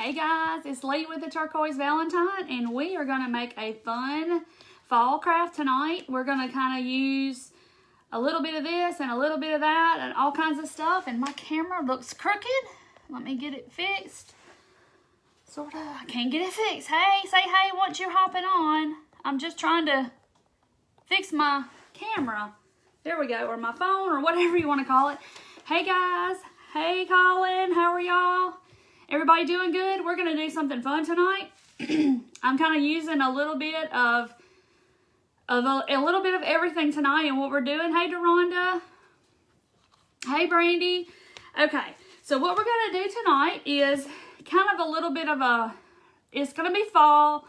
Hey guys, it's Lee with the Turquoise Valentine, and we are going to make a fun fall craft tonight. We're going to kind of use a little bit of this and a little bit of that and all kinds of stuff, and my camera looks crooked. Let me get it fixed. Sort of. I can't get it fixed. Hey, say hey once you're hopping on. I'm just trying to fix my camera. There we go, or my phone, or whatever you want to call it. Hey guys. Hey Colin, how are y'all? Everybody doing good? We're going to do something fun tonight. I'm kind of using a little bit of everything tonight and what we're doing. Hey Deronda. Hey Brandy. Okay, so what we're going to do tonight is kind of a little bit of it's going to be fall.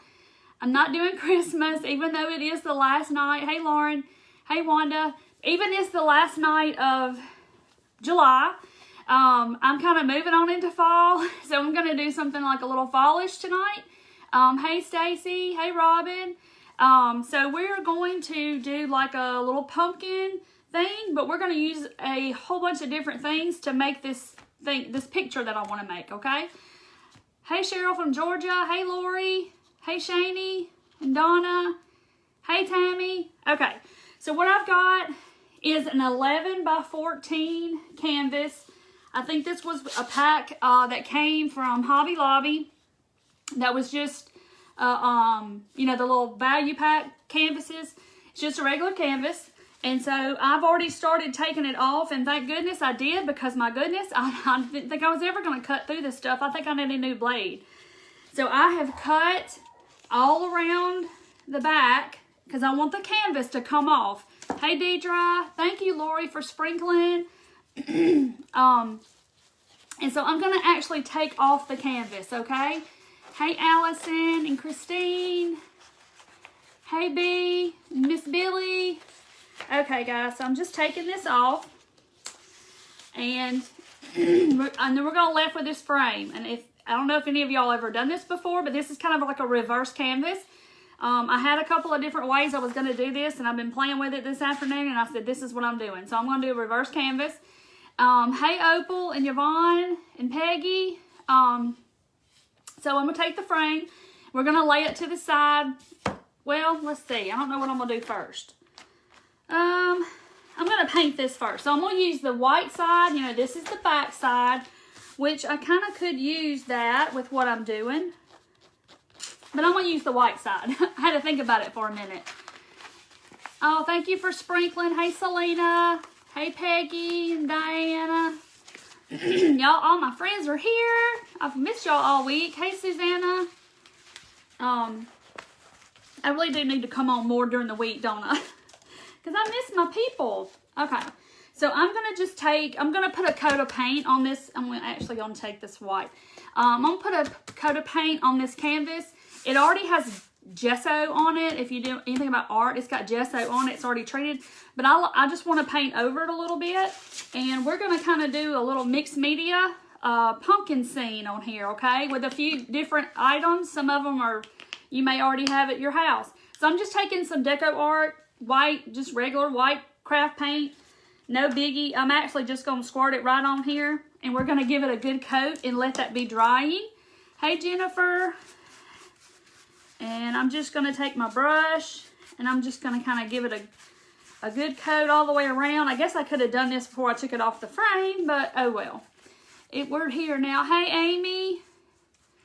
I'm not doing Christmas, even though it is the last night. Hey Lauren. Hey Wanda. Even it's the last night of July. I'm kind of moving on into fall, so I'm going to do something like a little fallish tonight. Hey Stacy, hey Robin. So we're going to do like a little pumpkin thing, but we're going to use a whole bunch of different things to make this picture that I want to make, okay? Hey Cheryl from Georgia, hey Lori, hey Shani and Donna, hey Tammy. Okay, so what I've got is an 11 by 14 canvas. I think this was a pack that came from Hobby Lobby. That was just, you know, the little value pack canvases. It's just a regular canvas. And so I've already started taking it off, and thank goodness I did, because my goodness, I didn't think I was ever going to cut through this stuff. I think I need a new blade. So I have cut all around the back because I want the canvas to come off. Hey Deidre, thank you Lori for sprinkling. And so I'm going to actually take off the canvas, okay? Hey Allison and Christine. Hey B, Miss Billy. Okay guys, so I'm just taking this off. And then we're going to left with this frame. And I don't know if any of y'all ever done this before, but this is kind of like a reverse canvas. I had a couple of different ways I was going to do this, and I've been playing with it this afternoon, and I said, this is what I'm doing. So I'm going to do a reverse canvas. Hey Opal and Yvonne and Peggy. So I'm going to take the frame. We're going to lay it to the side. Well, let's see. I don't know what I'm going to do first. I'm going to paint this first. So I'm going to use the white side. You know, this is the back side, which I kind of could use that with what I'm doing. But I'm going to use the white side. I had to think about it for a minute. Oh, thank you for sprinkling. Hey, Selena. Hey, Peggy and Diana. Y'all, all my friends are here. I've missed y'all all week. Hey, Susanna. I really do need to come on more during the week, don't I? Because I miss my people. Okay. So I'm going to just I'm going to put a coat of paint on this. I'm actually going to take this white. I'm going to put a coat of paint on this canvas. It already has gesso on it. If you do anything about art, it's got gesso on it. It's already treated. But I just want to paint over it a little bit. And we're going to kind of do a little mixed media pumpkin scene on here, okay? With a few different items. Some of them you may already have at your house. So I'm just taking some deco art, white, just regular white craft paint. No biggie. I'm actually just going to squirt it right on here. And we're going to give it a good coat and let that be drying. Hey, Jennifer. And I'm just going to take my brush, and I'm just going to kind of give it a good coat all the way around. I guess I could have done this before I took it off the frame, but oh well. We're here now. Hey, Amy.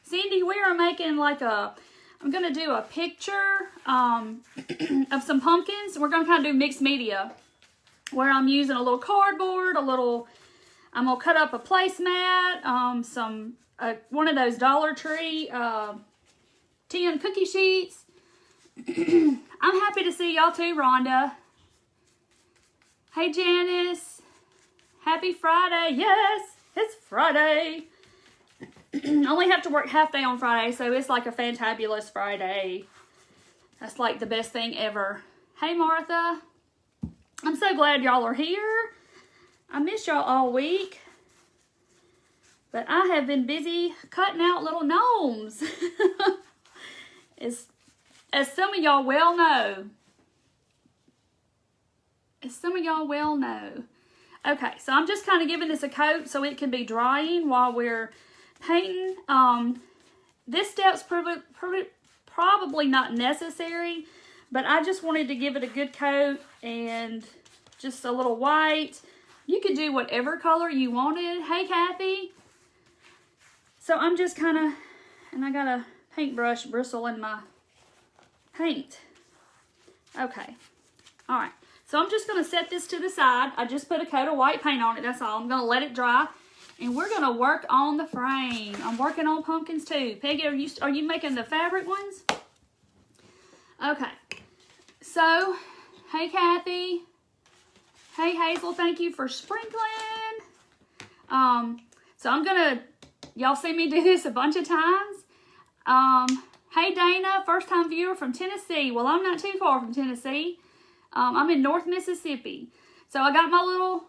Cindy, we are making like I'm going to do a picture of some pumpkins. We're going to kind of do mixed media, where I'm using a little cardboard, I'm going to cut up a placemat, one of those Dollar Tree tea and cookie sheets. I'm happy to see y'all too, Rhonda. Hey, Janice. Happy Friday. Yes, it's Friday. I only have to work half day on Friday, so it's like a fantabulous Friday. That's like the best thing ever. Hey, Martha. I'm so glad y'all are here. I missed y'all all week. But I have been busy cutting out little gnomes. As some of y'all well know. Okay, so I'm just kind of giving this a coat so it can be drying while we're painting. this step's probably not necessary, but I just wanted to give it a good coat and just a little white. You could do whatever color you wanted. Hey, Kathy. So I'm just kind of, and I got a paintbrush bristle in my paint. Okay. All right. So I'm just going to set this to the side. I just put a coat of white paint on it. That's all. I'm going to let it dry. And we're going to work on the frame. I'm working on pumpkins too. Peggy, are you making the fabric ones? Okay. So, hey, Kathy. Hey, Hazel, thank you for sprinkling. So I'm going to, y'all see me do this a bunch of times. Hey, Dana, first time viewer from Tennessee. Well, I'm not too far from Tennessee. I'm in North Mississippi. So I got my little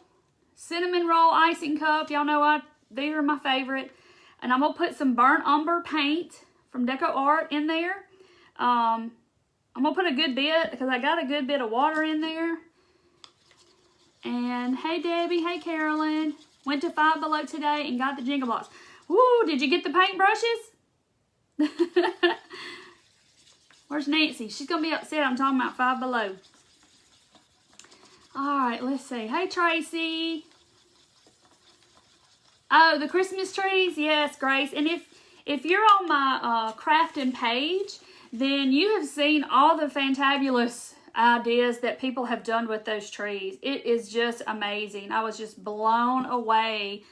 cinnamon roll icing cup. Y'all know these are my favorite. And I'm going to put some burnt umber paint from Deco Art in there. I'm going to put a good bit because I got a good bit of water in there. And hey, Debbie. Hey, Carolyn. Went to Five Below today and got the Jingle Blocks. Woo, did you get the paint brushes? Where's Nancy? She's going to be upset I'm talking about Five Below. All right, let's see. Hey, Tracy. Oh, the Christmas trees? Yes, Grace. And if you're on my crafting page, then you have seen all the fantabulous ideas that people have done with those trees. It is just amazing. I was just blown away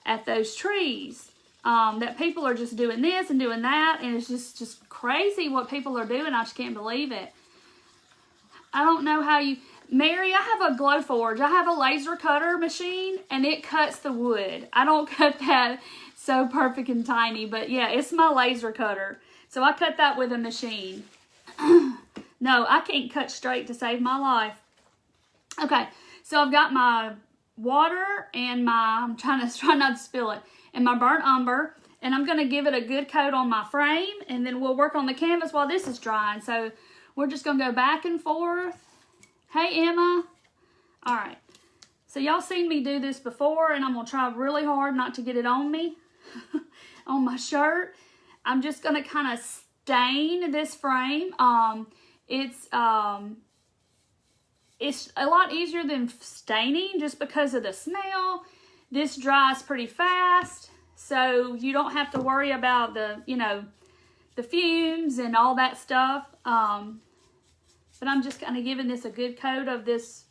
at those trees. That people are just doing this and doing that, and it's just crazy what people are doing. I just can't believe it. I don't know how you... Mary, I have a Glowforge. I have a laser cutter machine, and it cuts the wood. I don't cut that so perfect and tiny, but yeah, it's my laser cutter. So I cut that with a machine. No, I can't cut straight to save my life. Okay, so I've got my water and I'm try not to spill it, and my burnt umber, and I'm going to give it a good coat on my frame, and then we'll work on the canvas while this is drying. So we're just going to go back and forth. Hey, Emma. All right. So y'all seen me do this before, and I'm going to try really hard not to get it on me, on my shirt. I'm just going to kind of stain this frame. It's a lot easier than staining just because of the smell. This dries pretty fast, so you don't have to worry about the fumes and all that stuff. But I'm just kind of giving this a good coat of this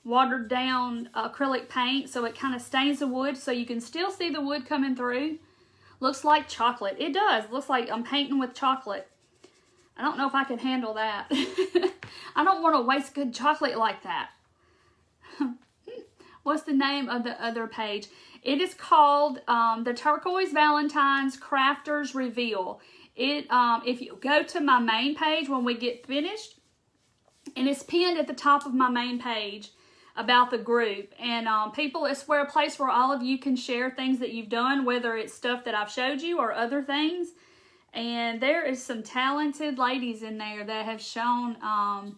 watered down acrylic paint so it kind of stains the wood so you can still see the wood coming through. Looks like chocolate. It does. Looks like I'm painting with chocolate. I don't know if I can handle that. I don't want to waste good chocolate like that. What's the name of the other page? It is called the Turquoise Valentine's Crafters Reveal. If you go to my main page when we get finished, and it's pinned at the top of my main page about the group. And it's a place where all of you can share things that you've done, whether it's stuff that I've showed you or other things. And there is some talented ladies in there that have shown, oh,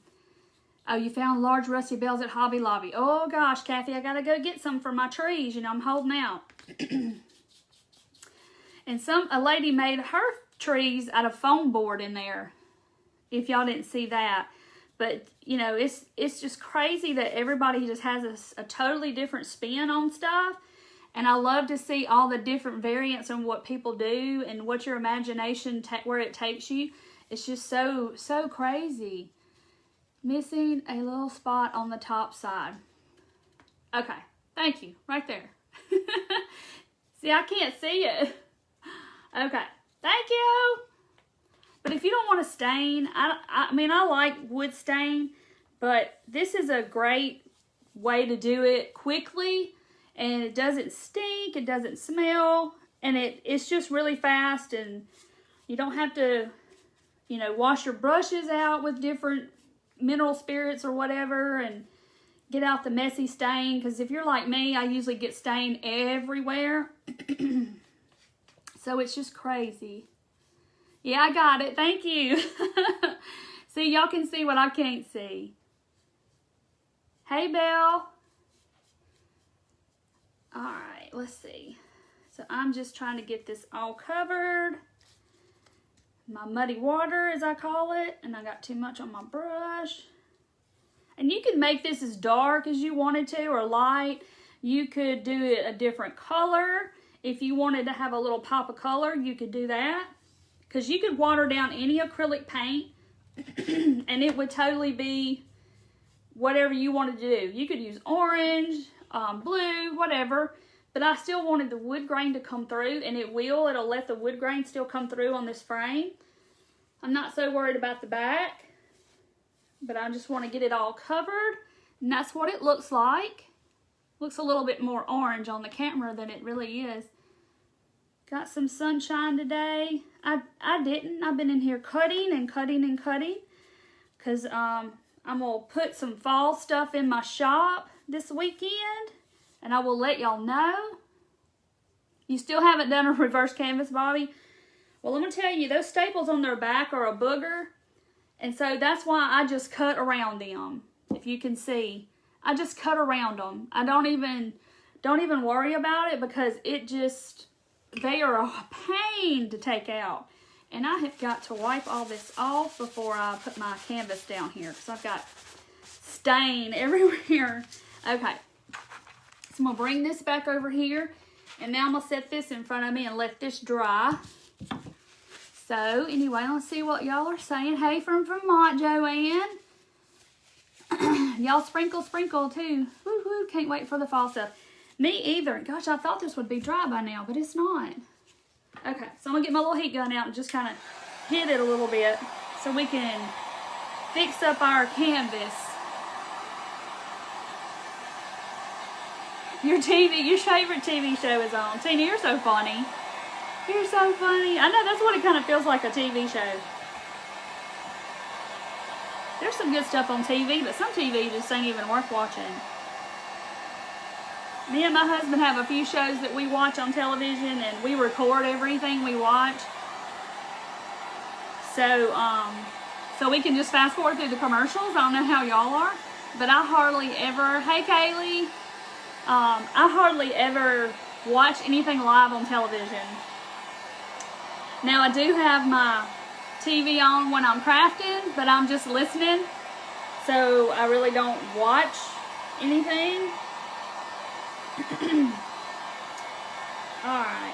you found large rusty bells at Hobby Lobby. Oh gosh, Kathy, I gotta go get some for my trees. I'm holding out. And a lady made her trees out of foam board in there, if y'all didn't see that. But, it's just crazy that everybody just has a totally different spin on stuff. And I love to see all the different variants on what people do and what your imagination, where it takes you. It's just so crazy. Missing a little spot on the top side. Okay, thank you. Right there. See, I can't see it. Okay, thank you. But if you don't want to stain, I mean, I like wood stain, but this is a great way to do it quickly, and it doesn't stink, it doesn't smell, and it's just really fast, and you don't have to, wash your brushes out with different mineral spirits or whatever, and get out the messy stain, because if you're like me, I usually get stain everywhere. So it's just crazy. Yeah, I got it. Thank you. See, y'all can see what I can't see. Hey, Belle. All right, let's see. So I'm just trying to get this all covered. my muddy water, as I call it, and I got too much on my brush. And you could make this as dark as you wanted to, or light. You could do it a different color. If you wanted to have a little pop of color, you could do that. Because you could water down any acrylic paint, and it would totally be whatever you wanted to do. You could use orange, blue, whatever. But I still wanted the wood grain to come through, and it will. It'll let the wood grain still come through on this frame. I'm not so worried about the back, but I just want to get it all covered, and that's what it looks like. Looks a little bit more orange on the camera than it really is. Got some sunshine today. I didn't. I've been in here cutting and cutting and cutting, because I'm going to put some fall stuff in my shop this weekend. And I will let y'all know. You still haven't done a reverse canvas, Bobby? Well, I'm going to tell you, those staples on their back are a booger. And so that's why I just cut around them. If you can see, I just cut around them. I don't even worry about it, because they are a pain to take out. And I have got to wipe all this off before I put my canvas down here, because I've got stain everywhere. Okay. So I'm going to bring this back over here, and now I'm going to set this in front of me and let this dry. So, anyway, let's see what y'all are saying. Hey, from Vermont, Joanne. Y'all sprinkle too. Woo-hoo, can't wait for the fall stuff. Me either. Gosh, I thought this would be dry by now, but it's not. Okay, so I'm going to get my little heat gun out and just kind of hit it a little bit so we can fix up our canvas. Your favorite TV show is on. Tina, you're so funny. You're so funny. I know, that's what it kind of feels like, a TV show. There's some good stuff on TV, but some TV just ain't even worth watching. Me and my husband have a few shows that we watch on television, and we record everything we watch. So we can just fast forward through the commercials. I don't know how y'all are, but I hardly ever, hey Kaylee, I hardly ever watch anything live on television. Now, I do have my TV on when I'm crafting, but I'm just listening, so I really don't watch anything. Alright.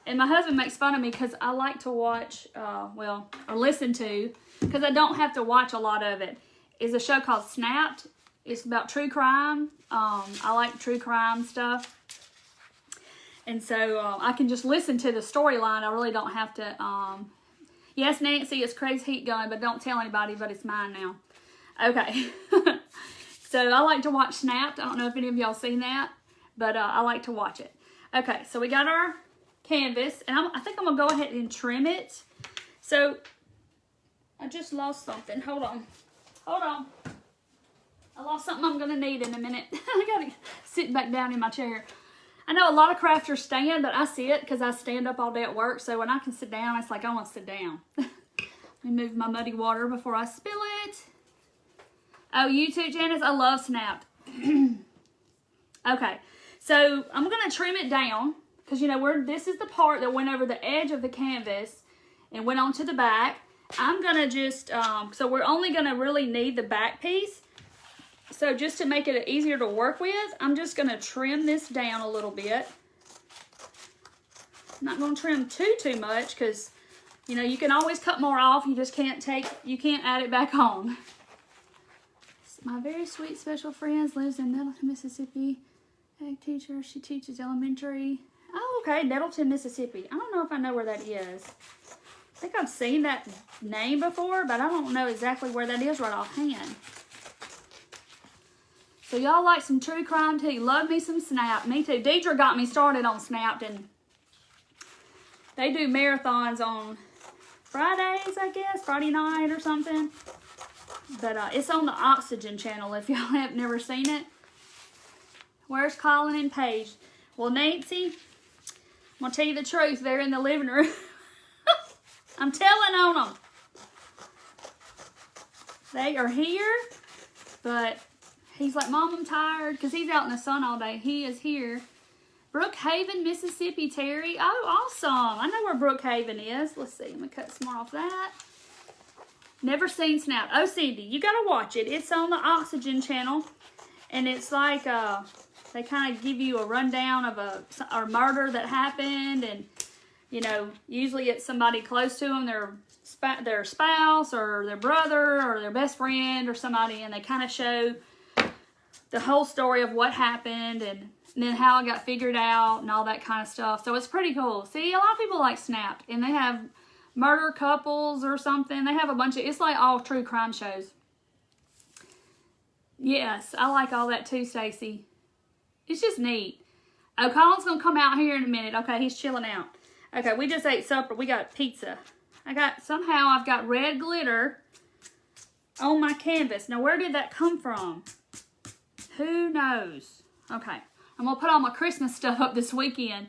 And my husband makes fun of me because I like to watch, or listen to, because I don't have to watch a lot of it, is a show called Snapped. It's about true crime. I like true crime stuff. And so I can just listen to the storyline. I really don't have to. Yes, Nancy, it's Craig's heat gun, but don't tell anybody, but it's mine now. Okay. So I like to watch Snapped. I don't know if any of y'all seen that, but I like to watch it. Okay, so we got our canvas, and I think I'm going to go ahead and trim it. So I just lost something. Hold on. I lost something I'm going to need in a minute. I got to sit back down in my chair. I know a lot of crafters stand, but I sit because I stand up all day at work. So when I can sit down, it's like I want to sit down. Let me move my muddy water before I spill it. Oh, you too, Janice? I love Snapped. Okay, so I'm going to trim it down because, you know, this is the part that went over the edge of the canvas and went onto the back. I'm going to just, so we're only going to really need the back piece. So just to make it easier to work with, I'm just going to trim this down a little bit. I'm not going to trim too much because, you know, you can always cut more off. You just can't add it back on. My very sweet special friend lives in Nettleton, Mississippi. Ag teacher, she teaches elementary. Oh, okay, Nettleton, Mississippi. I don't know if I know where that is. I think I've seen that name before, but I don't know exactly where that is right offhand. So y'all like some true crime too. Love me some Snap. Me too. Deidre got me started on Snapped, and they do marathons on Fridays, I guess. Friday night or something. But it's on the Oxygen channel if y'all have never seen it. Where's Colin and Paige? Well, Nancy, I'm going to tell you the truth. They're in the living room. I'm telling on them. They are here, but he's like, Mom, I'm tired, because he's out in the sun all day. He is here, Brookhaven, Mississippi, Terry. Oh, awesome. I know where Brookhaven is. Let's see. I'm going to cut some more off that. Never seen Snout. Oh, Cindy, you got to watch it. It's on the Oxygen channel. And it's like, they kind of give you a rundown of a murder that happened. And, you know, usually it's somebody close to them, their spouse or their brother or their best friend or somebody. And they kind of show the whole story of what happened and then how it got figured out and all that kind of stuff. So it's pretty cool. See, a lot of people like Snapped. And they have murder couples or something. They have a bunch of, it's like all true crime shows. Yes, I like all that too, Stacy. It's just neat. Oh, Colin's going to come out here in a minute. Okay, he's chilling out. Okay, we just ate supper. We got pizza. Somehow I've got red glitter on my canvas. Now, where did that come from? Who knows? Okay, I'm going to put all my Christmas stuff up this weekend.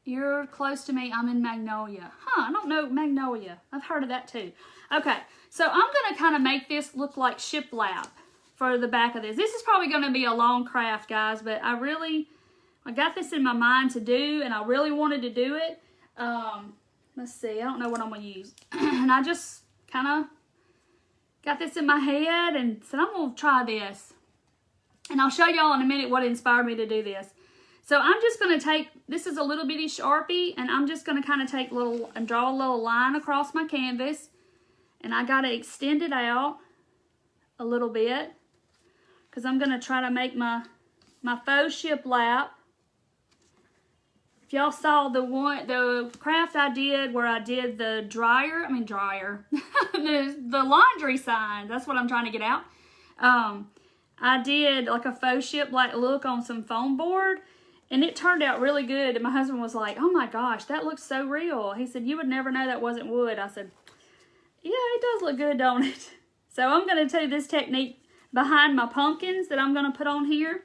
You're close to me. I'm in Magnolia. I don't know Magnolia. I've heard of that too. Okay, so I'm going to kind of make this look like shiplap for the back of this. This is probably going to be a long craft, guys, but I got this in my mind to do, and I really wanted to do it. Let's see. I don't know what I'm going to use. And I just kind of got this in my head and said, I'm going to try this. And I'll show y'all in a minute what inspired me to do this. So I'm just going to take, this is a little bitty Sharpie, and I'm just going to kind of take and draw a little line across my canvas. And I got to extend it out a little bit, because I'm going to try to make my faux shiplap. If y'all saw the craft I did where I did the dryer, the laundry sign, that's what I'm trying to get out. I did like a faux shiplap look on some foam board, and it turned out really good. And my husband was like, oh my gosh, that looks so real. He said, you would never know that wasn't wood. I said, yeah, it does look good, don't it? So I'm going to do this technique behind my pumpkins that I'm going to put on here.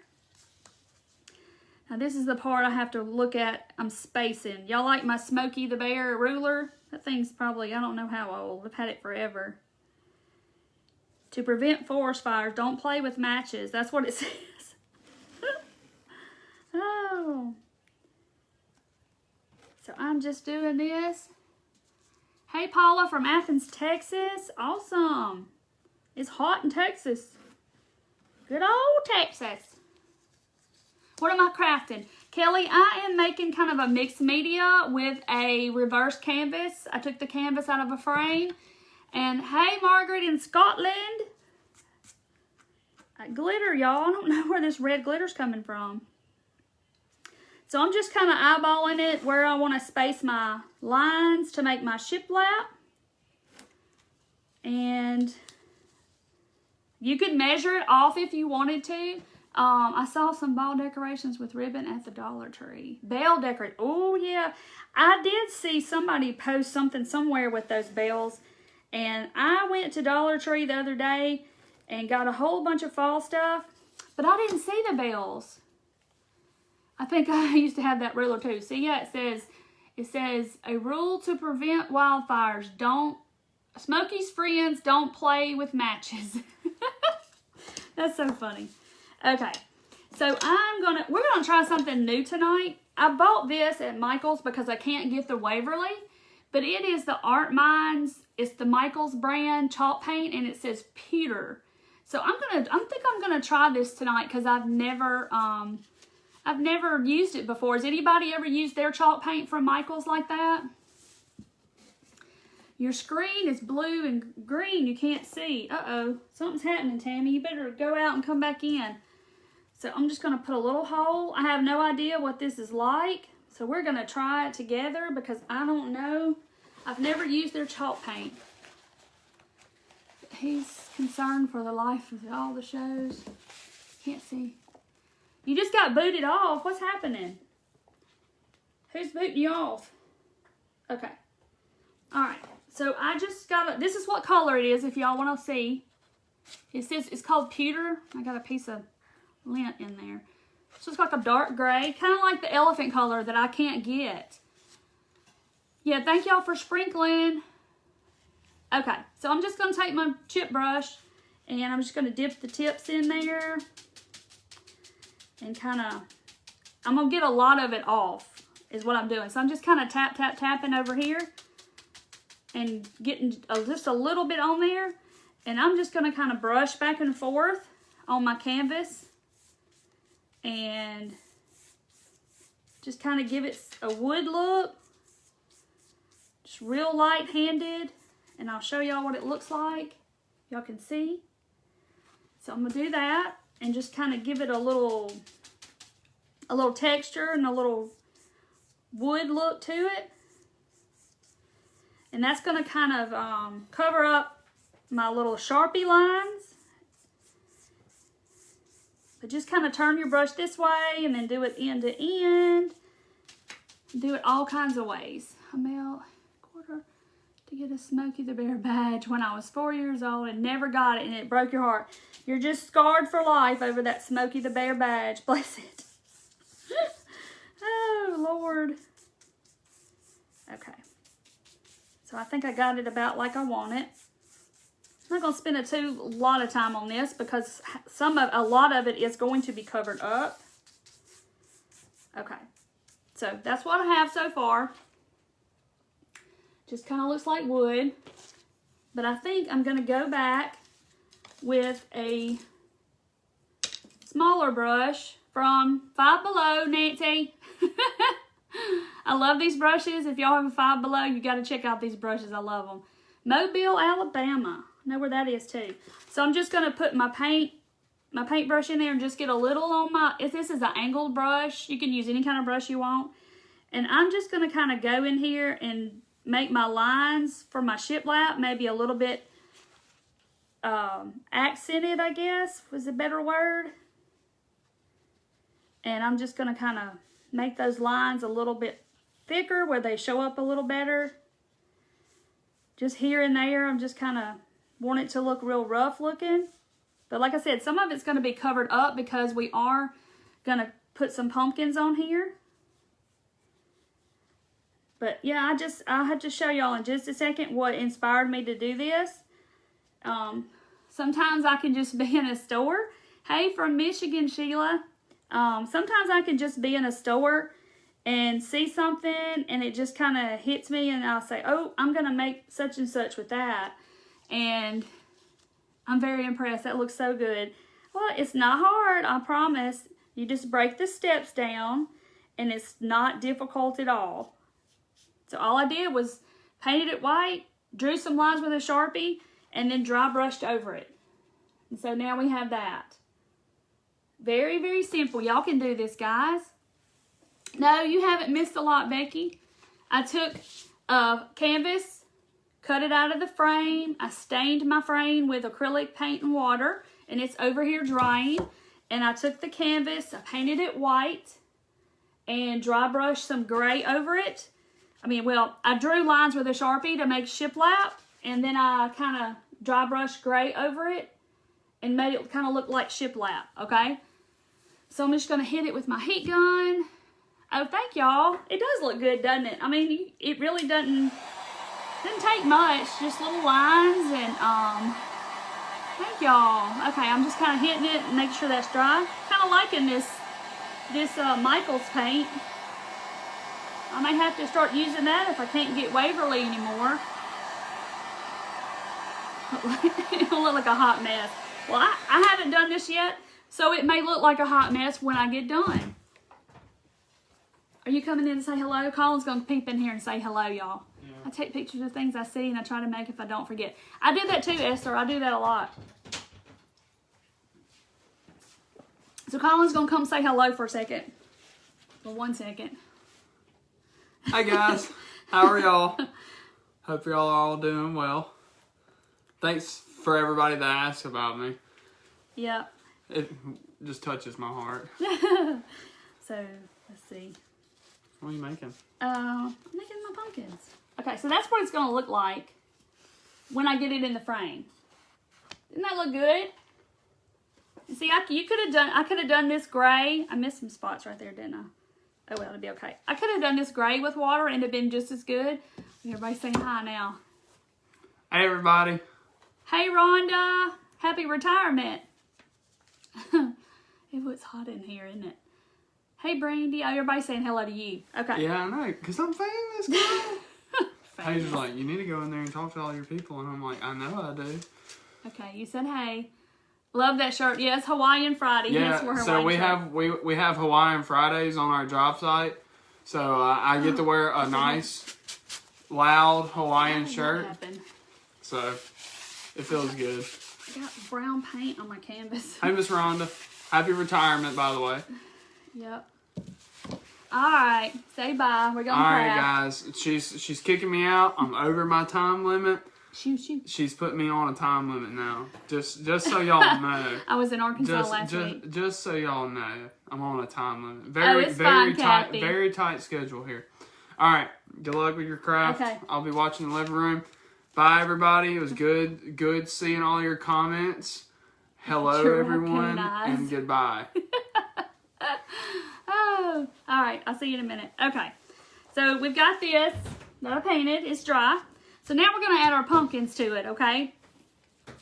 Now this is the part I have to look at. I'm spacing. Y'all like my Smokey the Bear ruler? That thing's probably, I don't know how old. I've had it forever. To prevent forest fires, don't play with matches. That's what it says. Oh. So I'm just doing this. Hey, Paula from Athens, Texas. Awesome. It's hot in Texas. Good old Texas. What am I crafting? Kelly, I am making kind of a mixed media with a reverse canvas. I took the canvas out of a frame. And hey, Margaret in Scotland. Glitter, y'all. I don't know where this red glitter's coming from. So I'm just kind of eyeballing it where I want to space my lines to make my shiplap. And you could measure it off if you wanted to. I saw some ball decorations with ribbon at the Dollar Tree. Bell decorate. Oh, yeah. I did see somebody post something somewhere with those bells. And I went to Dollar Tree the other day and got a whole bunch of fall stuff. But I didn't see the bells. I think I used to have that ruler too. See, yeah, it says a rule to prevent wildfires. Smokey's friends don't play with matches. That's so funny. Okay, so we're gonna try something new tonight. I bought this at Michael's because I can't get the Waverly, but it is the Art Minds. It's the Michael's brand chalk paint, and it says Peter. So I think I'm gonna try this tonight because I've never used it before. Has anybody ever used their chalk paint from Michael's like that? Your screen is blue and green. You can't see. Uh-oh. Something's happening, Tammy. You better go out and come back in. So I'm just going to put a little hole. I have no idea what this is like. So we're going to try it together because I don't know. I've never used their chalk paint. He's concerned for the life of all the shows. Can't see. You just got booted off. What's happening? Who's booting you off? Okay. All right. So I just got this is what color it is if y'all want to see. It says it's called pewter. I got a piece of lint in there. So it's like a dark gray, kind of like the elephant color that I can't get. Yeah, thank y'all for sprinkling. Okay, so I'm just going to take my chip brush and I'm just going to dip the tips in there and kind of I'm going to get a lot of it off is what I'm doing. So I'm just kind of tapping over here and getting just a little bit on there. And I'm just going to kind of brush back and forth on my canvas and just kind of give it a wood look. Just real light-handed. And I'll show y'all what it looks like. Y'all can see. So I'm going to do that and just kind of give it a little texture and a little wood look to it. And that's going to kind of cover up my little Sharpie lines. But just kind of turn your brush this way and then do it end to end. Do it all kinds of ways. A male quarter to get a Smokey the Bear badge when I was 4 years old and never got it, and it broke your heart. You're just scarred for life over that Smokey the Bear badge. Bless it. Oh, Lord. Okay. So I think I got it about like I want it. I'm not going to spend a lot of time on this because a lot of it is going to be covered up. Okay. So that's what I have so far. Just kind of looks like wood. But I think I'm going to go back with a smaller brush from Five Below, Nancy. I love these brushes. If y'all have a Five Below, you got to check out these brushes. I love them. Mobile, Alabama. I know where that is too. So I'm just going to put my paintbrush in there and just get a little on my, if this is an angled brush, you can use any kind of brush you want. And I'm just going to kind of go in here and make my lines for my shiplap, maybe a little bit accented, I guess was a better word. And I'm just going to kind of make those lines a little bit thicker where they show up a little better. Just here and there, I'm just kind of want it to look real rough looking. But like I said, some of it's going to be covered up because we are going to put some pumpkins on here. But yeah, I'll have to show y'all in just a second what inspired me to do this. Sometimes I can just be in a store. Hey, from Michigan, Sheila. Sometimes I can just be in a store and see something and it just kind of hits me and I'll say, oh, I'm going to make such and such with that. And I'm very impressed. That looks so good. Well, it's not hard, I promise. You just break the steps down and it's not difficult at all. So all I did was painted it white, drew some lines with a Sharpie, and then dry brushed over it. And so now we have that. Very, very simple. Y'all can do this, guys. No, you haven't missed a lot, Becky. I took a canvas, cut it out of the frame. I stained my frame with acrylic paint and water, and it's over here drying. And I took the canvas, I painted it white, and dry brushed some gray over it. I drew lines with a Sharpie to make shiplap, and then I kind of dry brushed gray over it and made it kind of look like shiplap, okay? So I'm just going to hit it with my heat gun. Oh, thank y'all. It does look good, doesn't it? I mean, it really doesn't take much, just little lines, and thank y'all. Okay, I'm just kind of hitting it and making sure that's dry. Kind of liking this Michaels paint. I may have to start using that if I can't get Waverly anymore. It'll look like a hot mess. Well, I haven't done this yet, so it may look like a hot mess when I get done. Are you coming in to say hello? Colin's going to peep in here and say hello, y'all. Yeah. I take pictures of things I see and I try to make if I don't forget. I do that too, Esther. I do that a lot. So Colin's going to come say hello for a second. For 1 second. Hi guys, how are y'all? Hope y'all are all doing well. Thanks for everybody that asked about me. Yep. It just touches my heart. So, let's see. What are you making? I'm making my pumpkins. Okay, so that's what it's going to look like when I get it in the frame. Doesn't that look good? See, I could have done this gray. I missed some spots right there, didn't I? Oh, well, it'll be okay. I could have done this gray with water and it'd been just as good. Everybody's saying hi now. Hey, everybody. Hey, Rhonda. Happy retirement. It was hot in here, isn't it? Hey, Brandy. Oh, everybody's saying hello to you. Okay. Yeah, I know, because I'm famous, girl. Hazel's like, you need to go in there and talk to all your people. And I'm like, I know I do. Okay, you said hey. Love that shirt. Yes, Hawaiian Friday. Yeah, Yes, we're so Hawaiian we have Hawaiian Fridays on our job site. So I get to wear a nice, loud Hawaiian shirt. So it feels good. I got brown paint on my canvas. Hey, Miss Rhonda. Happy retirement, by the way. Yep. All right, say bye. We're going to All right, guys. She's kicking me out. I'm over my time limit. Shoot. She's put me on a time limit now. Just so y'all know. I was in Arkansas last week. Just so y'all know, I'm on a time limit. It's fine, Kathy. Very tight schedule here. All right. Good luck with your craft. Okay. I'll be watching the living room. Bye, everybody. It was good seeing all your comments. Hello, Sure everyone, recognize. and goodbye. Oh, all right. I'll see you in a minute. Okay. So we've got this that I painted. It's dry. So now we're going to add our pumpkins to it, okay?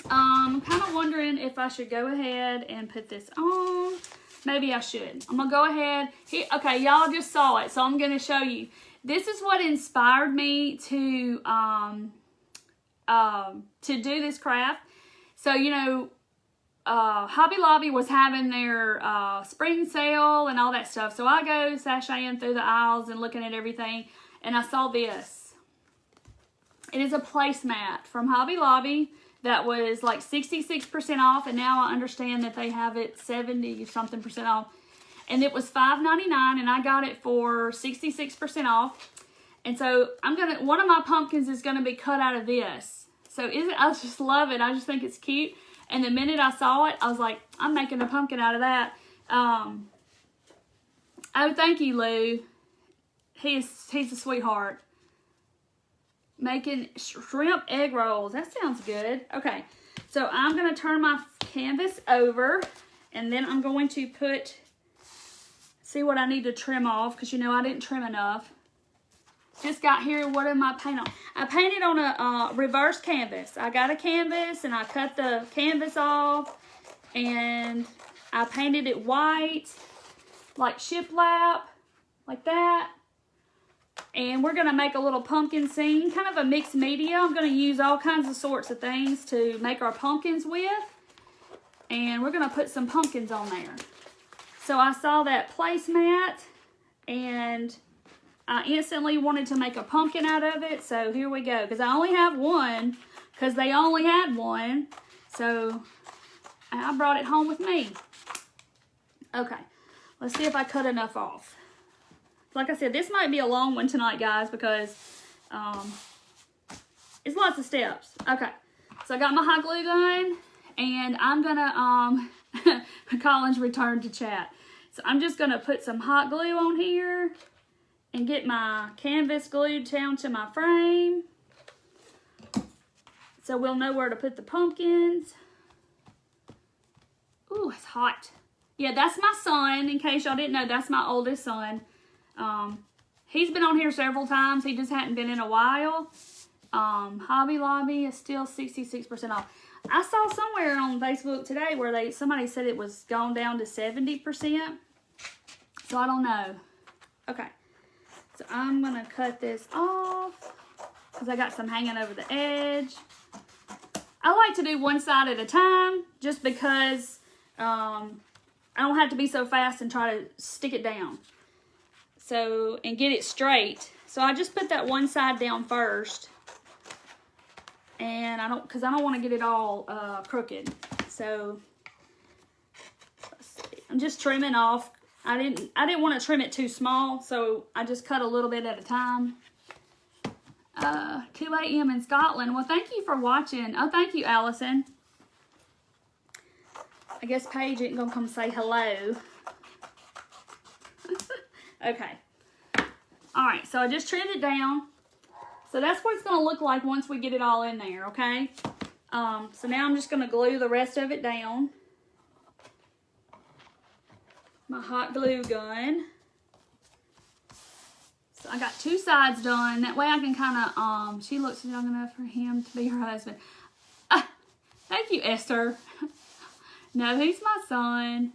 I'm kind of wondering if I should go ahead and put this on. Maybe I should. I'm going to go ahead. Here, okay, y'all just saw it, so I'm going to show you. This is what inspired me to do this craft. So, you know, Hobby Lobby was having their spring sale and all that stuff. So I go sashaying through the aisles and looking at everything, and I saw this. It is a placemat from Hobby Lobby that was like 66% off, and now I understand that they have it 70-something% off. And it was $5.99, and I got it for 66% off. And so one of my pumpkins is gonna be cut out of this. So I just love it. I just think it's cute. And the minute I saw it, I was like, I'm making a pumpkin out of that. Oh, thank you, Lou. He's a sweetheart. Making shrimp egg rolls. That sounds good. Okay, so I'm going to turn my canvas over, and then I'm going to see what I need to trim off, because you know I didn't trim enough. Just got here, what am I painting on? I painted on a reverse canvas. I got a canvas, and I cut the canvas off, and I painted it white, like shiplap, like that. And we're going to make a little pumpkin scene, kind of a mixed media. I'm going to use all kinds of sorts of things to make our pumpkins with. And we're going to put some pumpkins on there. So I saw that placemat, and I instantly wanted to make a pumpkin out of it. So here we go. Because I only have one, because they only had one. So I brought it home with me. Okay, let's see if I cut enough off. Like I said, this might be a long one tonight, guys, because it's lots of steps. Okay, so I got my hot glue gun, and I'm gonna Collins returned to chat. So I'm just gonna put some hot glue on here and get my canvas glued down to my frame, so we'll know where to put the pumpkins. Ooh, it's hot. Yeah, that's my son. In case y'all didn't know, that's my oldest son. He's been on here several times. He just hadn't been in a while. Hobby Lobby is still 66% off. I saw somewhere on Facebook today where somebody said it was gone down to 70%. So I don't know. Okay. So I'm going to cut this off because I got some hanging over the edge. I like to do one side at a time just because I don't have to be so fast and try to stick it down. So, and get it straight. So I just put that one side down first. And because I don't want to get it all crooked. So, let's see. I'm just trimming off. I didn't want to trim it too small, so I just cut a little bit at a time. 2 a.m. in Scotland. Well, thank you for watching. Oh, thank you, Allison. I guess Paige ain't gonna come say hello. Okay. Alright, so I just trimmed it down. So that's what it's going to look like once we get it all in there, okay? So now I'm just going to glue the rest of it down. My hot glue gun. So I got 2 sides done. That way I can kind of, she looks young enough for him to be her husband. Thank you, Esther. No, he's my son.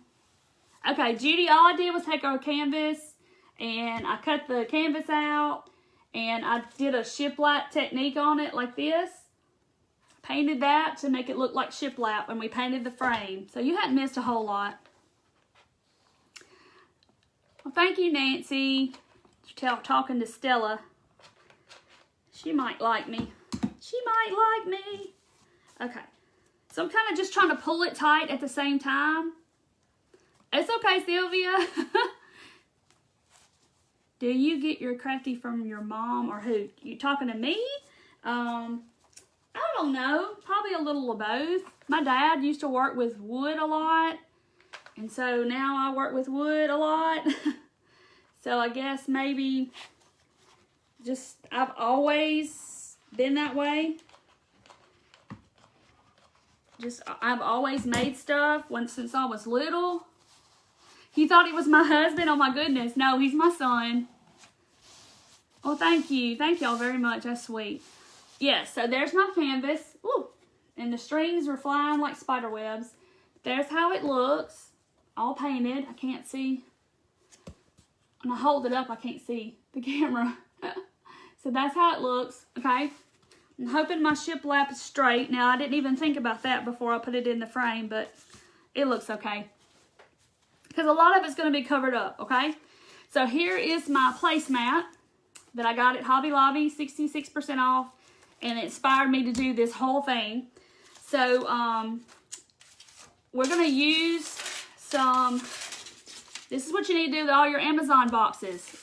Okay, Judy, all I did was take our canvas and I cut the canvas out and I did a shiplap technique on it like this. Painted that to make it look like shiplap and we painted the frame. So you hadn't missed a whole lot. Well, thank you, Nancy. Talking to Stella. She might like me. She might like me. Okay. So I'm kind of just trying to pull it tight at the same time. It's okay, Sylvia. Do you get your crafty from your mom or who? You talking to me? I don't know. Probably a little of both. My dad used to work with wood a lot. And so now I work with wood a lot. So I guess maybe just I've always been that way. I've always made stuff since I was little. He thought he was my husband. Oh my goodness. No, he's my son. Well, thank you. Thank y'all very much. That's sweet. Yes, so there's my canvas. Ooh, and the strings are flying like spider webs. There's how it looks. All painted. I can't see. When I hold it up, I can't see the camera. So that's how it looks. Okay. I'm hoping my shiplap is straight. Now, I didn't even think about that before I put it in the frame, but it looks okay. Because a lot of it's going to be covered up, okay? So here is my placemat that I got at Hobby Lobby, 66% off, and it inspired me to do this whole thing. So we're going to use some, this is what you need to do with all your Amazon boxes.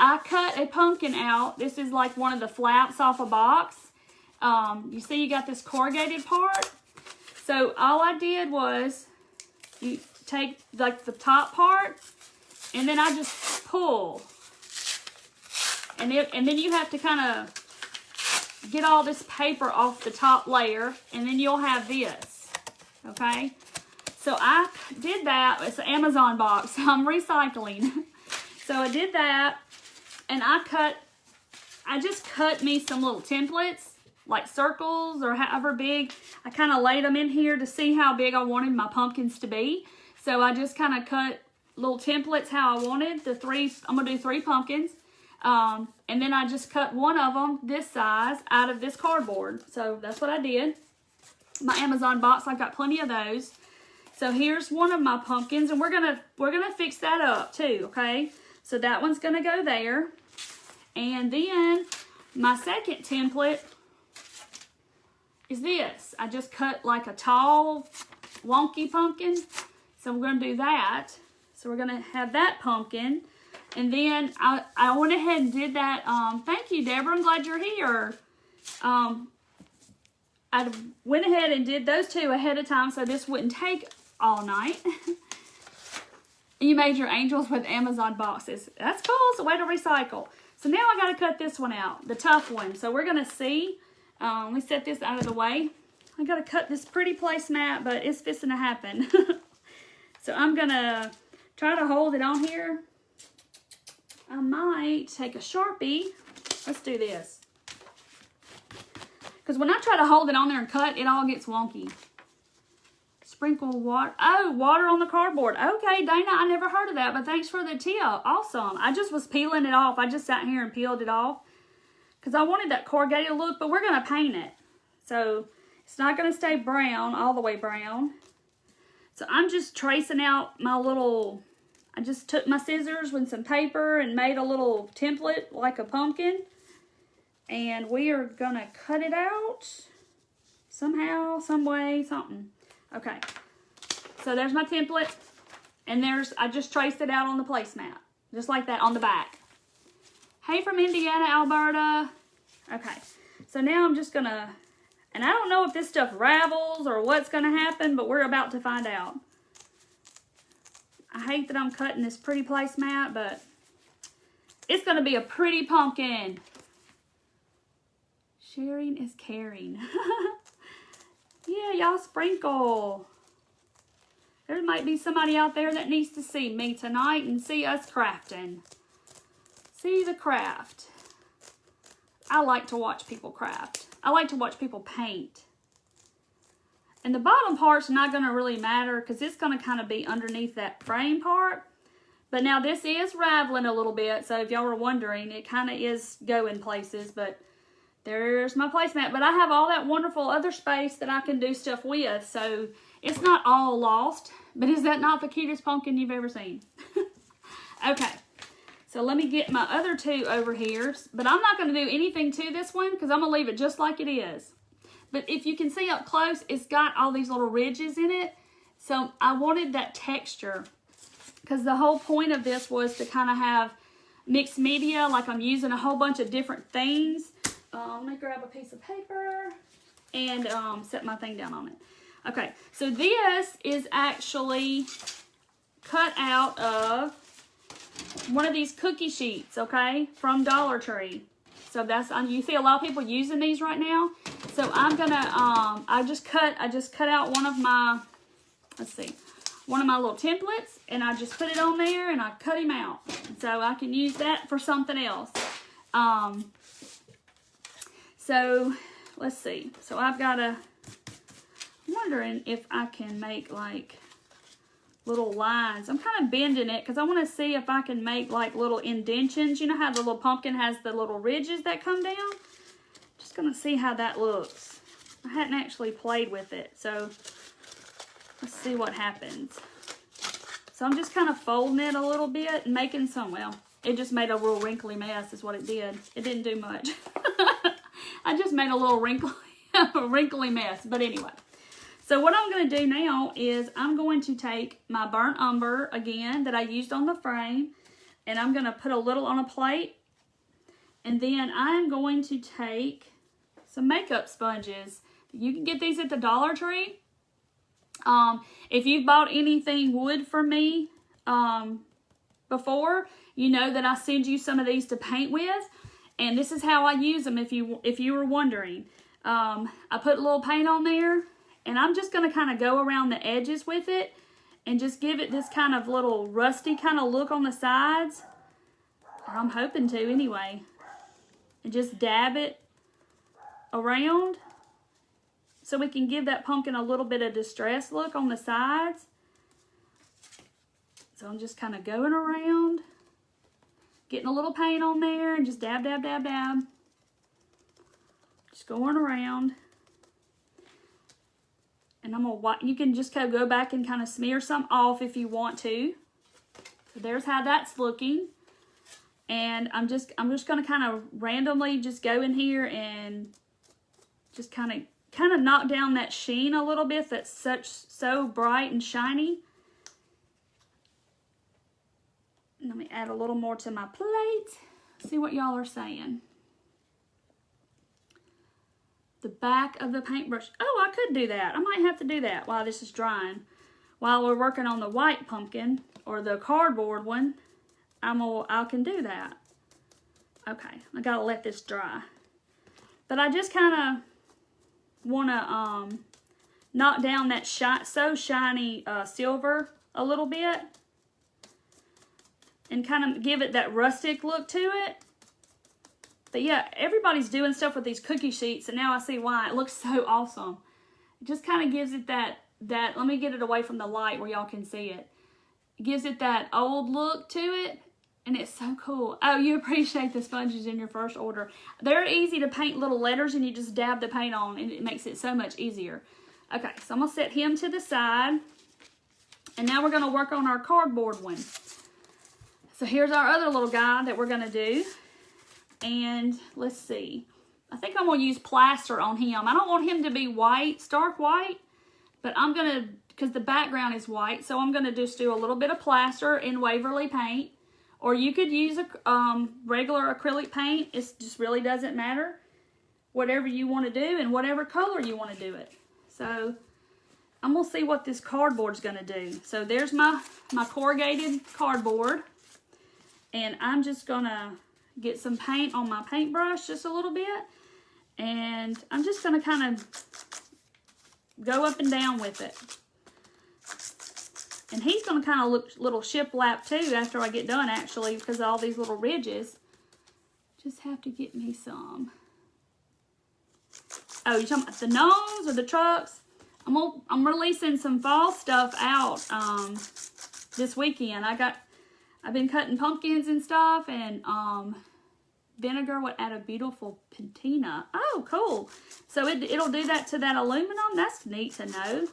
I cut a pumpkin out. This is like one of the flaps off a box. You see you got this corrugated part. So all I did was you take like the top part and then I just pull. And then you have to kind of get all this paper off the top layer and then you'll have this. Okay? So I did that. It's an Amazon box. I'm recycling. So I did that. And I just cut me some little templates, like circles or however big. I kind of laid them in here to see how big I wanted my pumpkins to be. So I just kind of cut little templates how I wanted. I'm going to do 3 pumpkins. And then I just cut one of them this size out of this cardboard. So that's what I did. My Amazon box, I've got plenty of those. So here's one of my pumpkins, and we're gonna fix that up too, okay? So that one's gonna go there. And then my second template is this. I just cut like a tall, wonky pumpkin. So we're gonna do that. So we're gonna have that pumpkin. And then I went ahead and did that. Thank you, Deborah. I'm glad you're here. I went ahead and did those 2 ahead of time so this wouldn't take all night. You made your angels with Amazon boxes. That's cool. It's a way to recycle. So now I got to cut this one out, the tough one. So we're going to see. Let me set this out of the way. I got to cut this pretty placemat, but it's fixing to happen. So I'm going to try to hold it on here. I might take a Sharpie. Let's do this. Because when I try to hold it on there and cut, it all gets wonky. Sprinkle water. Oh, water on the cardboard. Okay, Dana, I never heard of that, but thanks for the tip. Awesome. I just was peeling it off. I just sat here and peeled it off because I wanted that corrugated look, but we're going to paint it. So it's not going to stay brown, all the way brown. So I'm just tracing out my little, I just took my scissors with some paper and made a little template like a pumpkin. And we are going to cut it out somehow, some way, something. Okay. So there's my template. And I just traced it out on the placemat. Just like that on the back. Hey from Indiana, Alberta. Okay. So now I'm just going to, and I don't know if this stuff ravels or what's going to happen, but we're about to find out. I hate that I'm cutting this pretty placemat, but it's going to be a pretty pumpkin. Sharing is caring. Yeah, y'all sprinkle. There might be somebody out there that needs to see me tonight and see us crafting. See the craft. I like to watch people craft. I like to watch people paint. And the bottom part's not going to really matter because it's going to kind of be underneath that frame part. But now this is raveling a little bit, so if y'all were wondering, it kind of is going places, but there's my placemat. But I have all that wonderful other space that I can do stuff with, so it's not all lost. But is that not the cutest pumpkin you've ever seen? Okay, so let me get my other two over here. But I'm not going to do anything to this one because I'm going to leave it just like it is. But if you can see up close, it's got all these little ridges in it. So I wanted that texture because the whole point of this was to kind of have mixed media, like I'm using a whole bunch of different things. Let me grab a piece of paper and set my thing down on it. Okay, so this is actually cut out of one of these cookie sheets, okay, from Dollar Tree. So that's, you see a lot of people using these right now. So I'm gonna, I just cut out one of my, let's see, one of my little templates, and I just put it on there and I cut him out. So I can use that for something else. So let's see. So I've got I'm wondering if I can make like little lines. I'm kind of bending it because I want to see if I can make like little indentions. You know how the little pumpkin has the little ridges that come down? Just going to see how that looks. I hadn't actually played with it, so let's see what happens. So I'm just kind of folding it a little bit and making some, well, it just made a real wrinkly mess is what it did. It didn't do much. I just made a little wrinkly mess, but anyway. So what I'm going to do now is I'm going to take my burnt umber again that I used on the frame, and I'm going to put a little on a plate, and then I'm going to take some makeup sponges. You can get these at the Dollar Tree. If you've bought anything wood from me before, you know that I send you some of these to paint with, and this is how I use them if you were wondering. I put a little paint on there, and I'm just going to kind of go around the edges with it and just give it this kind of little rusty kind of look on the sides. Or I'm hoping to anyway. And just dab it around so we can give that pumpkin a little bit of distress look on the sides. So I'm just kind of going around, getting a little paint on there and just dab, dab, dab, dab. Just going around. And I'm gonna, you can just kind of go back and kind of smear some off if you want to. So there's how that's looking. And I'm just gonna kind of randomly just go in here and just kind of knock down that sheen a little bit that's so bright and shiny. And let me add a little more to my plate. See what y'all are saying. The back of the paintbrush. Oh, I could do that. I might have to do that while this is drying. While we're working on the white pumpkin or the cardboard one, I can do that. Okay, I gotta let this dry. But I just kind of want to knock down that shiny silver a little bit and kind of give it that rustic look to it. But yeah, everybody's doing stuff with these cookie sheets, and now I see why. It looks so awesome. It just kind of gives it that, let me get it away from the light where y'all can see it. It gives it that old look to it, and it's so cool. Oh, you appreciate the sponges in your first order. They're easy to paint little letters, and you just dab the paint on, and it makes it so much easier. Okay, so I'm going to set him to the side, and now we're going to work on our cardboard one. So here's our other little guy that we're going to do. And let's see. I think I'm going to use plaster on him. I don't want him to be white, stark white, but I'm going to, because the background is white, so I'm going to just do a little bit of plaster in Waverly paint. Or you could use a regular acrylic paint. It just really doesn't matter. Whatever you want to do and whatever color you want to do it. So I'm going to see what this cardboard's going to do. So there's my corrugated cardboard. And I'm just going to get some paint on my paintbrush just a little bit. And I'm just going to kind of go up and down with it. And he's going to kind of look a little shiplap too after I get done, actually, because of all these little ridges. Just have to get me some. Oh, you're talking about the gnomes or the trucks? I'm releasing some fall stuff out this weekend. I've been cutting pumpkins and stuff, and vinegar would add a beautiful patina. Oh, cool. So it'll do that to that aluminum. That's neat to know.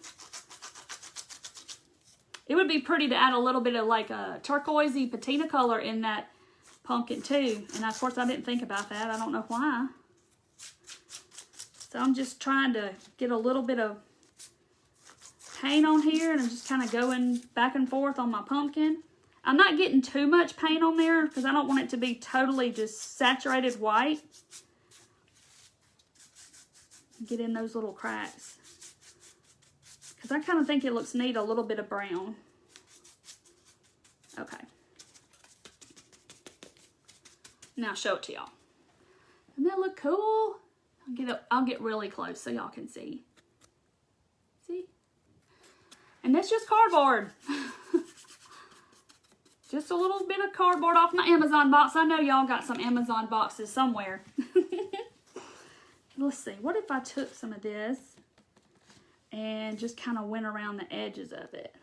It would be pretty to add a little bit of like a turquoisey patina color in that pumpkin too. And of course I didn't think about that. I don't know why. So I'm just trying to get a little bit of paint on here, and I'm just kind of going back and forth on my pumpkin. I'm not getting too much paint on there because I don't want it to be totally just saturated white. Get in those little cracks. Because I kind of think it looks neat, a little bit of brown. Okay. Now I'll show it to y'all. Doesn't that look cool? I'll get really close so y'all can see. See? And that's just cardboard. Just a little bit of cardboard off my Amazon box. I know y'all got some Amazon boxes somewhere. Let's see. What if I took some of this and just kind of went around the edges of it?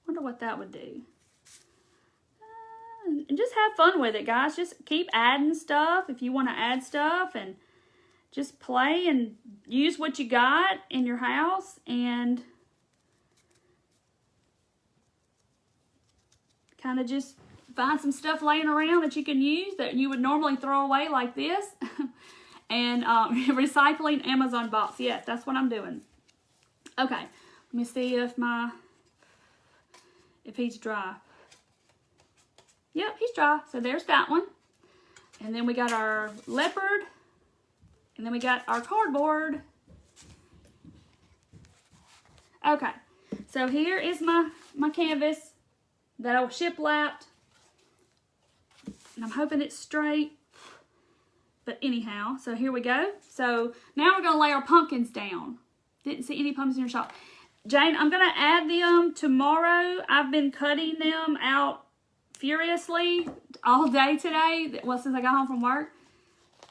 Wonder what that would do. And just have fun with it, guys. Just keep adding stuff if you want to add stuff, and just play and use what you got in your house, and kind of just find some stuff laying around that you can use that you would normally throw away like this. And recycling Amazon box. Yes, that's what I'm doing. Okay, let me see if he's dry. Yep, he's dry. So there's that one. And then we got our leopard. And then we got our cardboard. Okay, so here is my canvas that I shiplapped. And I'm hoping it's straight. But anyhow, so here we go. So now we're going to lay our pumpkins down. Didn't see any pumpkins in your shop. Jane, I'm going to add them tomorrow. I've been cutting them out furiously all day today. Well, since I got home from work.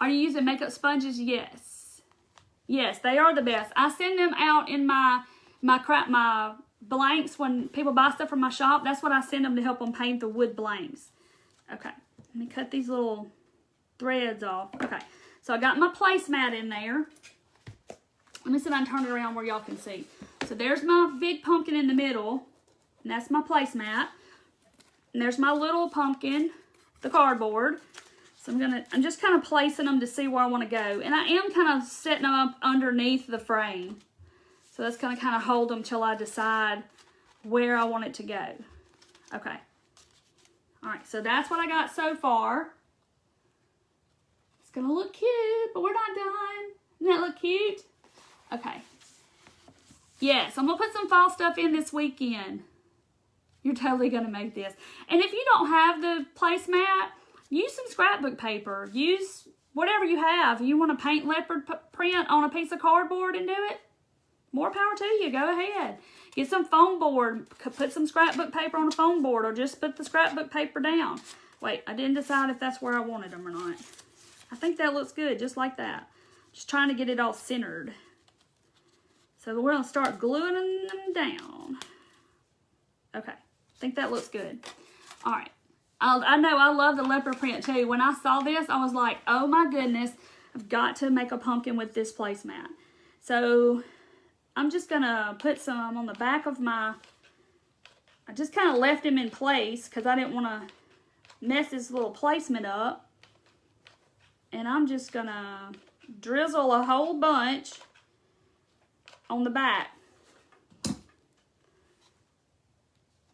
Are you using makeup sponges? Yes. Yes, they are the best. I send them out in my blanks when people buy stuff from my shop. That's what I send them to help them paint the wood blanks. Okay, let me cut these little threads off. Okay, so I got my placemat in there. Let me see if I can turn it around where y'all can see. So there's my big pumpkin in the middle, and that's my placemat. And there's my little pumpkin, the cardboard. So I'm just kind of placing them to see where I want to go. And I am kind of setting them up underneath the frame. So that's going to kind of hold them till I decide where I want it to go. Okay. All right, so that's what I got so far. It's going to look cute, but we're not done. Doesn't that look cute? Okay. Yes, I'm going to put some fall stuff in this weekend. You're totally going to make this. And if you don't have the placemat, use some scrapbook paper. Use whatever you have. You want to paint leopard print on a piece of cardboard and do it? More power to you. Go ahead. Get some foam board. Put some scrapbook paper on a foam board, or just put the scrapbook paper down. Wait, I didn't decide if that's where I wanted them or not. I think that looks good, just like that. Just trying to get it all centered. So we're going to start gluing them down. Okay. I think that looks good. All right. I know I love the leopard print too. When I saw this, I was like, oh my goodness, I've got to make a pumpkin with this placemat. So I'm just going to put some on the back of I just kind of left him in place because I didn't want to mess this little placement up. And I'm just going to drizzle a whole bunch on the back.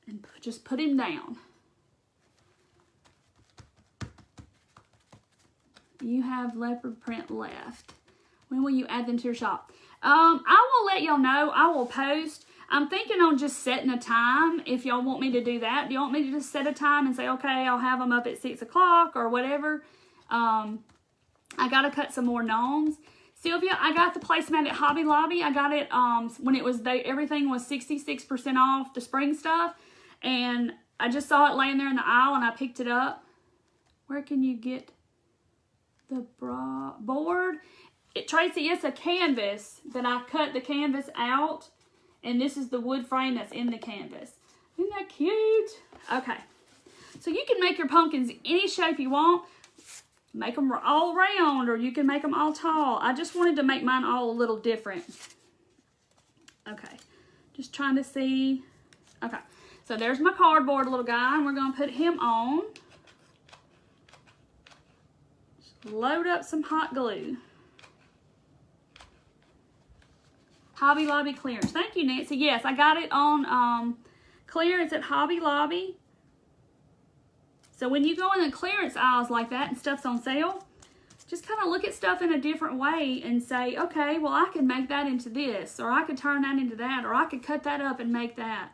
And just put him down. You have leopard print left. When will you add them to your shop? I will let y'all know. I will post. I'm thinking on just setting a time if y'all want me to do that. Do you want me to just set a time and say, okay, I'll have them up at 6 o'clock or whatever? I got to cut some more gnomes. Sylvia, I got the placemat at Hobby Lobby. I got it when it was everything was 66% off the spring stuff. And I just saw it laying there in the aisle and I picked it up. Where can you get the board? Tracy, it's a canvas that I cut the canvas out And this is the wood frame that's in the canvas. Isn't that cute? Okay. So you can make your pumpkins any shape you want. Make them all round, or you can make them all tall. I just wanted to make mine all a little different. Okay. Just trying to see. Okay. So there's my cardboard little guy, and we're going to put him on. Just load up some hot glue. Hobby Lobby clearance. Thank you, Nancy. Yes, I got it on clearance at Hobby Lobby. So when you go in the clearance aisles like that and stuff's on sale, just kind of look at stuff in a different way and say, okay, well, I can make that into this, or I could turn that into that, or I could cut that up and make that.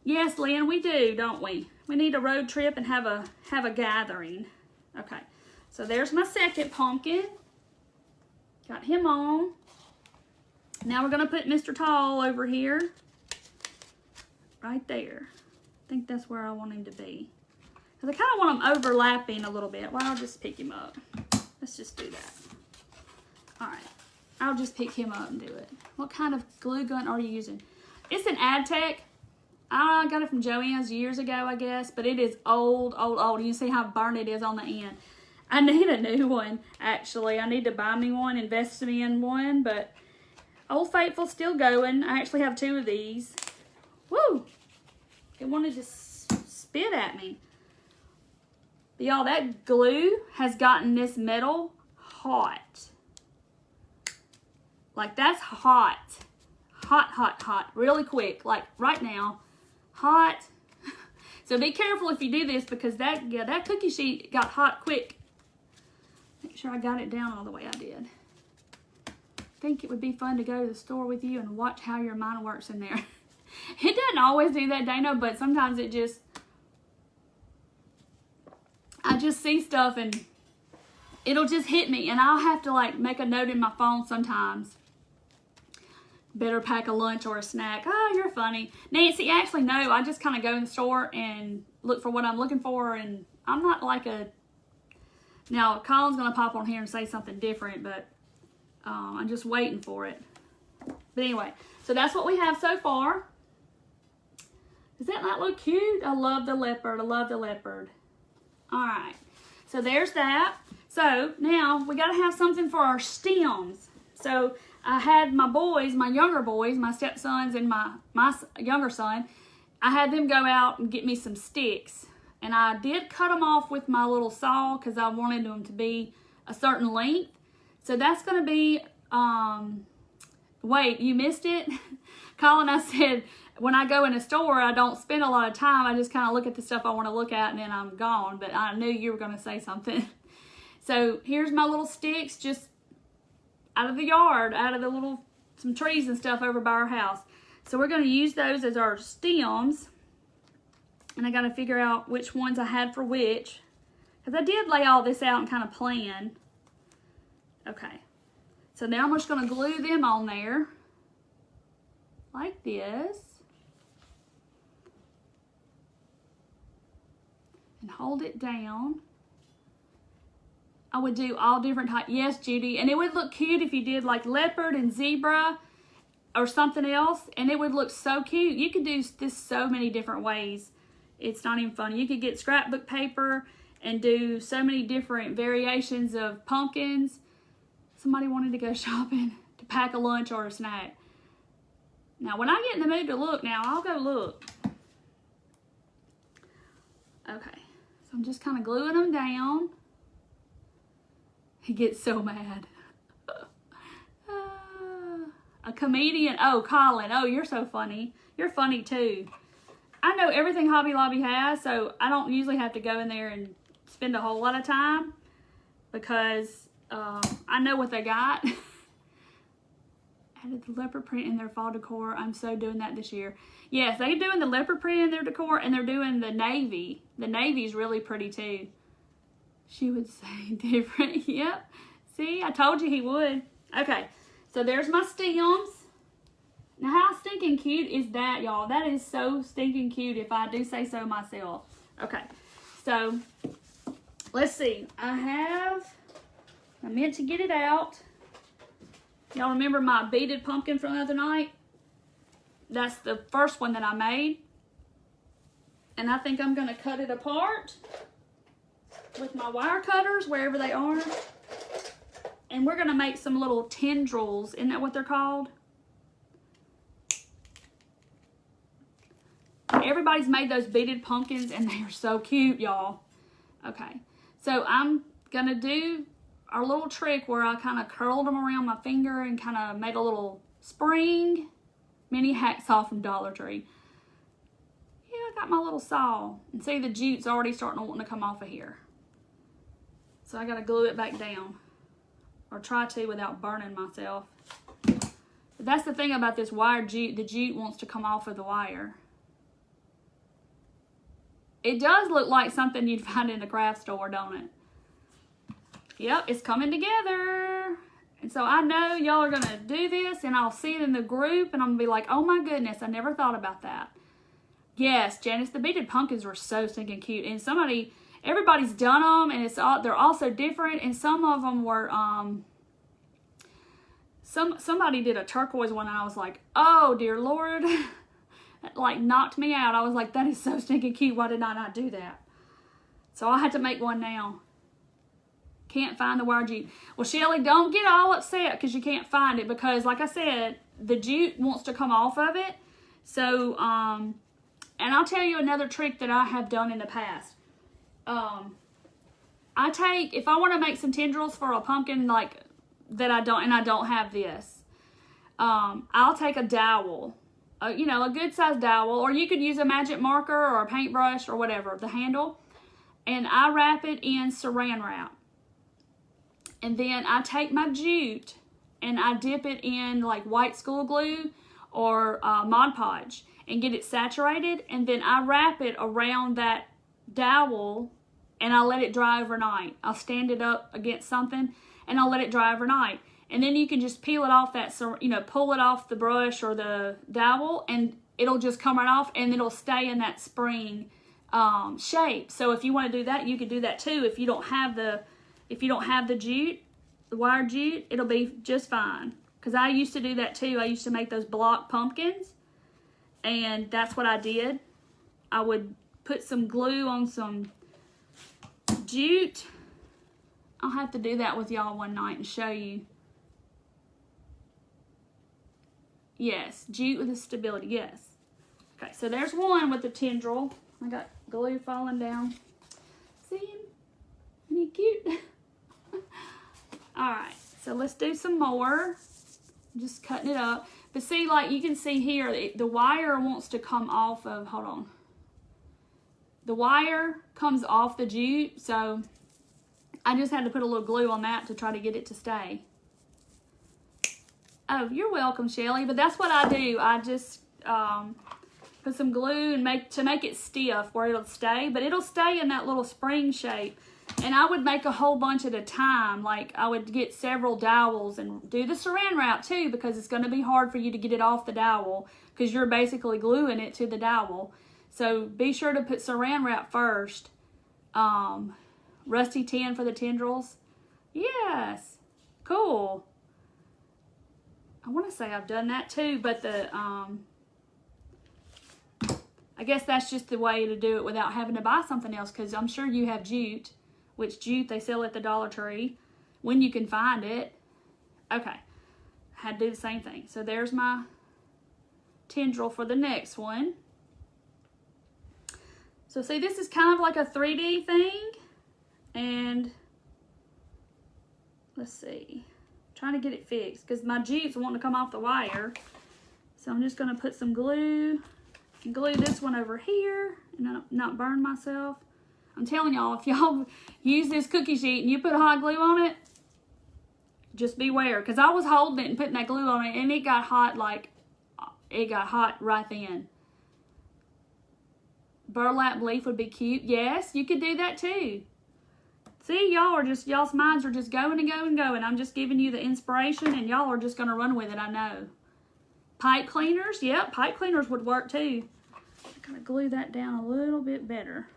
Yes, Lynn, we do, don't we? We need a road trip and have a gathering. Okay, so there's my second pumpkin. Got him on. Now we're going to put Mr. Tall over here. Right there. I think that's where I want him to be. Because I kind of want them overlapping a little bit. Well, I'll just pick him up. Let's just do that. Alright. I'll just pick him up and do it. What kind of glue gun are you using? It's an Adtech. I got it from Joann's years ago, I guess. But it is old, old, old. You see how burnt it is on the end. I need a new one, actually. I need to buy me one, invest me in one. But Old Faithful's still going. I actually have 2 of these. Woo! It wanted to spit at me. But y'all, that glue has gotten this metal hot. Like, that's hot. Hot, hot, hot. Really quick. Like, right now. Hot. So be careful if you do this, because that cookie sheet got hot quick. Make sure I got it down all the way I did. I think it would be fun to go to the store with you and watch how your mind works in there. It doesn't always do that, Dana, but sometimes it just... I just see stuff and it'll just hit me, and I'll have to like make a note in my phone sometimes. Better pack a lunch or a snack. Oh, you're funny. Nancy, actually, no, I just kind of go in the store and look for what I'm looking for, and I'm not like a... Now, Colin's going to pop on here and say something different, but I'm just waiting for it. But anyway, so that's what we have so far. Does that not look cute? I love the leopard. I love the leopard. All right, so there's that. So now we got to have something for our stems. So I had my boys, my younger boys, my stepsons and my younger son, I had them go out and get me some sticks. And I did cut them off with my little saw because I wanted them to be a certain length. So that's going to be, wait, you missed it? Colin, I said, when I go in a store, I don't spend a lot of time. I just kind of look at the stuff I want to look at and then I'm gone. But I knew you were going to say something. So here's my little sticks just out of the yard, out of the some trees and stuff over by our house. So we're going to use those as our stems. And I got to figure out which ones I had for which. Because I did lay all this out and kind of plan. Okay. So now I'm just going to glue them on there. Like this. And hold it down. I would do all different types. Yes, Judy. And it would look cute if you did like leopard and zebra or something else. And it would look so cute. You could do this so many different ways. It's not even funny. You could get scrapbook paper and do so many different variations of pumpkins. Somebody wanted to go shopping to pack a lunch or a snack. Now, when I get in the mood to look now, I'll go look. Okay. So I'm just kind of gluing them down. He gets so mad. A comedian. Oh, Colin. Oh, you're so funny. You're funny too. I know everything Hobby Lobby has, so I don't usually have to go in there and spend a whole lot of time because I know what they got. Added the leopard print in their fall decor. I'm so doing that this year. Yes, they're doing the leopard print in their decor, and they're doing the navy. The navy's really pretty too. She would say different. Yep. See, I told you he would. Okay, so there's my stems. Now, how stinking cute is that, y'all? That is so stinking cute, if I do say so myself. Okay, so let's see. I meant to get it out. Y'all remember my beaded pumpkin from the other night? That's the first one that I made. And I think I'm going to cut it apart with my wire cutters, wherever they are. And we're going to make some little tendrils. Isn't that what they're called? Everybody's made those beaded pumpkins, and they are so cute, y'all. Okay, so I'm going to do our little trick where I kind of curled them around my finger and kind of made a little spring. Mini hacksaw from Dollar Tree. Yeah, I got my little saw. And see, the jute's already starting to want to come off of here. So I got to glue it back down. Or try to without burning myself. But that's the thing about this wire jute. The jute wants to come off of the wire. It does look like something you'd find in a craft store, don't it? Yep, it's coming together. And so I know y'all are going to do this, and I'll see it in the group, and I'm going to be like, oh my goodness, I never thought about that. Yes, Janice, the beaded pumpkins were so stinking cute. And everybody's done them, and they're all so different, and some of them were, somebody did a turquoise one, and I was like, oh dear Lord. That like knocked me out. I was like, that is so stinking cute. Why did I not do that? So I had to make one now. Can't find the wire jute. Well, Shelly, don't get all upset because you can't find it, because like I said, the jute wants to come off of it. So, and I'll tell you another trick that I have done in the past. If I want to make some tendrils for a pumpkin like that I don't have this, I'll take a dowel. A good sized dowel, or you could use a magic marker or a paintbrush or whatever, the handle, and I wrap it in saran wrap. And then I take my jute and I dip it in like white school glue or Mod Podge and get it saturated, and then I wrap it around that dowel and I let it dry overnight. I'll stand it up against something and I'll let it dry overnight. And then you can just peel it off pull it off the brush or the dowel, and it'll just come right off, and it'll stay in that spring shape. So if you want to do that, you could do that too. If you don't have the jute, the wire jute, it'll be just fine. Because I used to do that too. I used to make those block pumpkins, and that's what I did. I would put some glue on some jute. I'll have to do that with y'all one night and show you. Yes, jute with the stability, yes. Okay, so there's one with the tendril. I got glue falling down. See him? Isn't he cute? Alright, so let's do some more. I'm just cutting it up. But see, like you can see here, the wire wants to come off of, hold on. The wire comes off the jute, so I just had to put a little glue on that to try to get it to stay. Oh, you're welcome, Shelly. But that's what I do. I just put some glue and make it stiff where it'll stay. But it'll stay in that little spring shape. And I would make a whole bunch at a time. Like I would get several dowels and do the saran wrap too, because it's going to be hard for you to get it off the dowel because you're basically gluing it to the dowel. So be sure to put saran wrap first. Rusty tin for the tendrils. Yes. Cool. I want to say I've done that too, but I guess that's just the way to do it without having to buy something else, because I'm sure you have jute, which jute they sell at the Dollar Tree when you can find it. Okay, I had to do the same thing. So there's my tendril for the next one. So see, this is kind of like a 3D thing, and let's see. Trying to get it fixed because my jute's wanting to come off the wire. So I'm just going to put some glue and glue this one over here and not burn myself. I'm telling y'all, if y'all use this cookie sheet and you put hot glue on it, just beware, because I was holding it and putting that glue on it and it got hot right then. Burlap leaf would be cute. Yes, you could do that too. See, y'all's minds are just going and going and going. I'm just giving you the inspiration, and y'all are just going to run with it, I know. Pipe cleaners, yep, pipe cleaners would work too. I'm going to glue that down a little bit better.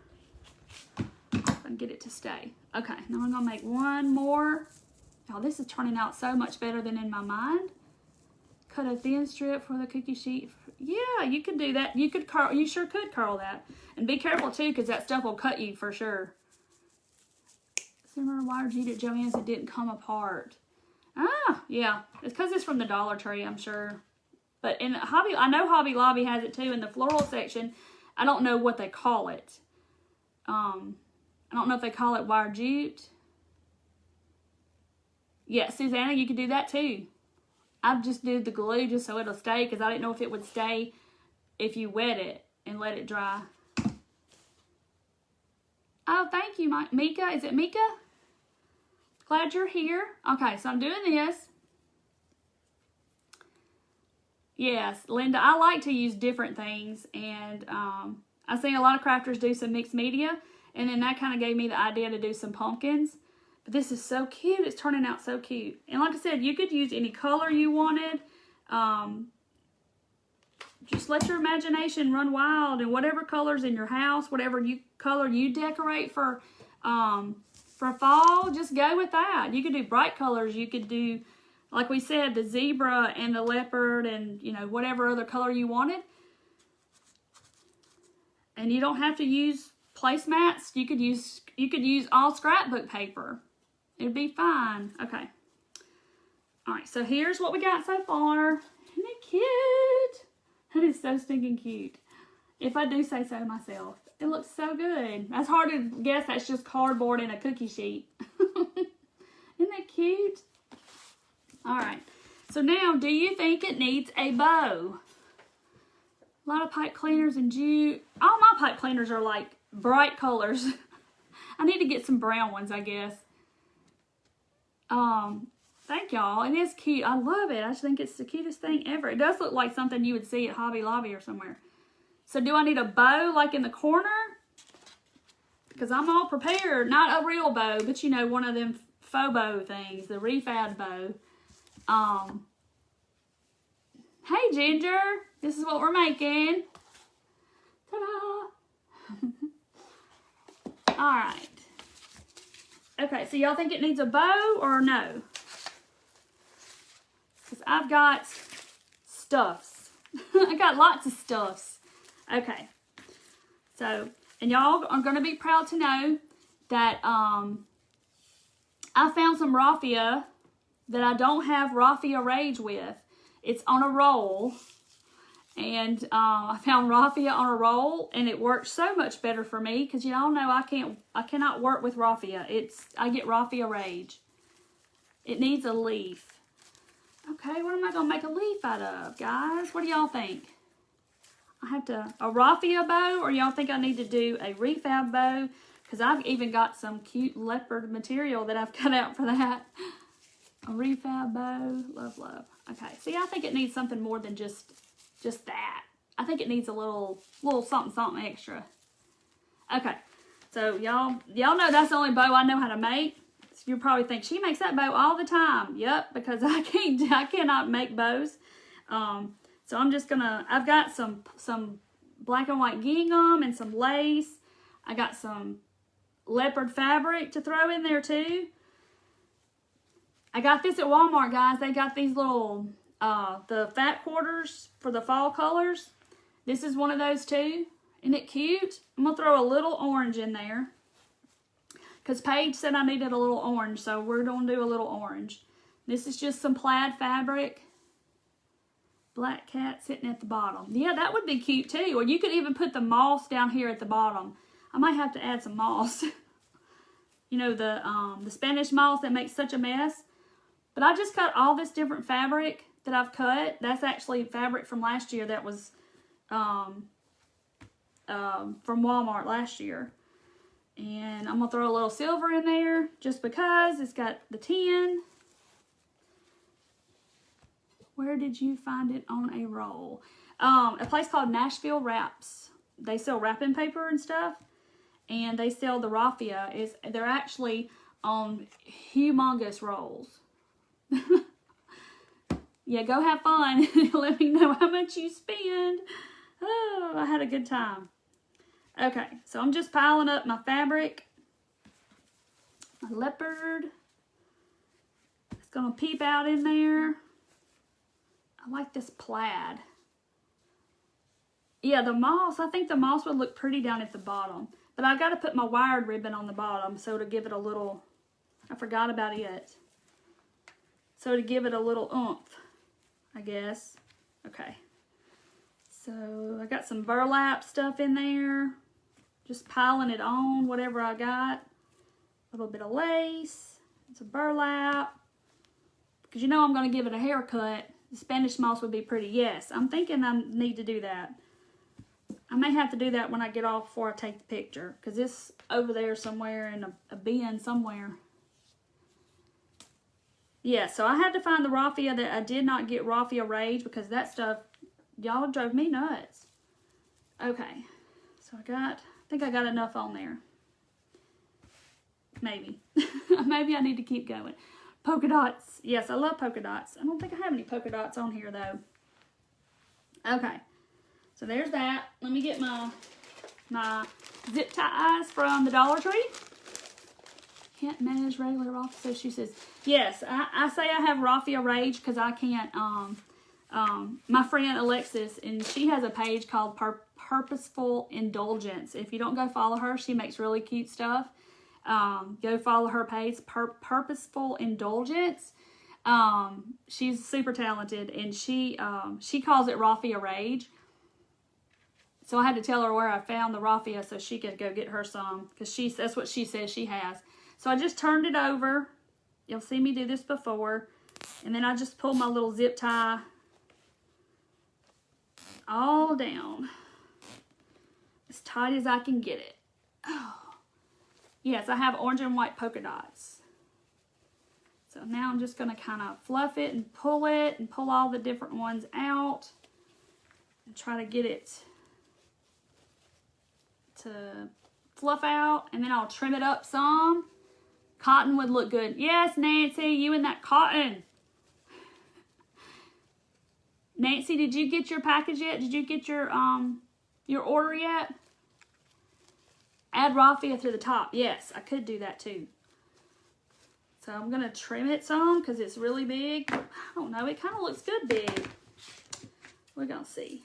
If I can get it to stay. Okay, now I'm going to make one more Oh, this is turning out so much better than in my mind. Cut a thin strip for the cookie sheet. Yeah, you could do that. You could curl. You sure could curl that. And be careful too, because that stuff will cut you for sure. Similar wire jeet at Joann's, it didn't come apart. Ah, yeah. It's because it's from the Dollar Tree, I'm sure. But in Hobby, I know Hobby Lobby has it too in the floral section. I don't know what they call it. I don't know if they call it wire jute. Yeah, Susanna, you could do that too. I've just did the glue just so it'll stay, because I didn't know if it would stay if you wet it and let it dry. Oh, thank you, Mika. Is it Mika? Glad you're here. Okay, so I'm doing this. Yes, Linda, I like to use different things, and I've seen a lot of crafters do some mixed media, and then that kind of gave me the idea to do some pumpkins. But this is so cute. It's turning out so cute. And like I said, you could use any color you wanted. Just let your imagination run wild, and whatever colors in your house, whatever color you decorate for fall, just go with that. You could do bright colors. You could do, like we said, the zebra and the leopard, and you know, whatever other color you wanted. And you don't have to use placemats. You could use all scrapbook paper. It'd be fine. Okay. All right, so here's what we got so far. Isn't it cute? That is so stinking cute. If I do say so myself. It looks so good. That's hard to guess. That's just cardboard and a cookie sheet. Isn't that cute? All right. So now, do you think it needs a bow? A lot of pipe cleaners and jute. All my pipe cleaners are like bright colors. I need to get some brown ones, I guess. Thank y'all. It is cute. I love it. I just think it's the cutest thing ever. It does look like something you would see at Hobby Lobby or somewhere. So do I need a bow like in the corner? Because I'm all prepared. Not a real bow, but you know, one of them faux bow things. The refab bow. Hey, Ginger. This is what we're making. Ta-da! Alright. Okay, so y'all think it needs a bow or no? Because I've got stuffs. I got lots of stuffs. Okay. So, and y'all are going to be proud to know that I found some raffia that I don't have raffia rage with. It's on a roll. And I found raffia on a roll, and it works so much better for me because y'all know I cannot work with raffia. I get raffia rage. It needs a leaf. Okay, what am I gonna make a leaf out of, guys? What do y'all think? I have a raffia bow, or y'all think I need to do a refab bow? Because I've even got some cute leopard material that I've cut out for that. A refab bow, love, love. Okay, see, I think it needs something more than just that. I think it needs a little something extra. Okay, so y'all know that's the only bow I know how to make. So you probably think she makes that bow all the time. Yep, because I cannot make bows. So I'm just gonna. I've got some black and white gingham and some lace. I got some leopard fabric to throw in there too. I got this at Walmart, guys. They got these little the fat quarters for the fall colors. This is one of those too. Isn't it cute? I'm gonna throw a little orange in there because Paige said I needed a little orange, so we're gonna do a little orange. This is just some plaid fabric. Black cat sitting at the bottom. Yeah, that would be cute too. Or you could even put the moss down here at the bottom. I might have to add some moss. You know, the Spanish moss that makes such a mess. But I just cut all this different fabric that I've cut. That's actually fabric from last year that was from Walmart last year. And I'm going to throw a little silver in there just because it's got the tin. Where did you find it on a roll? A place called Nashville Wraps. They sell wrapping paper and stuff. And they sell the raffia. They're actually on humongous rolls. Yeah, go have fun. Let me know how much you spend. Oh, I had a good time. Okay, so I'm just piling up my fabric. My leopard. gonna peep out in there. I like this plaid. Yeah, the moss, I think the moss would look pretty down at the bottom. But I gotta put my wired ribbon on the bottom so to give it a little, I forgot about it. So to give it a little oomph, I guess. Okay. So I got some burlap stuff in there. Just piling it on, whatever I got. A little bit of lace, some burlap. Because you know I'm going to give it a haircut. The Spanish moss would be pretty. Yes, I'm thinking I need to do that. I may have to do that when I get off before I take the picture. Because it's over there somewhere in a bin somewhere. Yeah, so I had to find the raffia that I did not get raffia rage because that stuff, y'all drove me nuts. Okay, so I think I got enough on there. Maybe. Maybe I need to keep going. Polka dots. Yes, I love polka dots. I don't think I have any polka dots on here though. Okay, so there's that. Let me get my zip ties from the Dollar Tree. Can't manage regular raffia, so she says, yes, I say I have raffia rage because I can't, my friend Alexis, and she has a page called Purposeful Indulgence. If you don't go follow her, she makes really cute stuff. Go follow her page, Purposeful Indulgence. She's super talented, and she calls it raffia rage. So I had to tell her where I found the raffia so she could go get her some, because that's what she says she has. So I just turned it over. You'll see me do this before. And then I just pulled my little zip tie all down. As tight as I can get it. Oh. Yes, I have orange and white polka dots. So now I'm just going to kind of fluff it and pull all the different ones out. And try to get it to fluff out. And then I'll trim it up some. Cotton would look good. Yes, Nancy, you and that cotton. Nancy, did you get your package yet? Did you get your order yet? Add raffia to the top. Yes, I could do that too. So I'm going to trim it some because it's really big. I don't know. It kind of looks good big. We're going to see.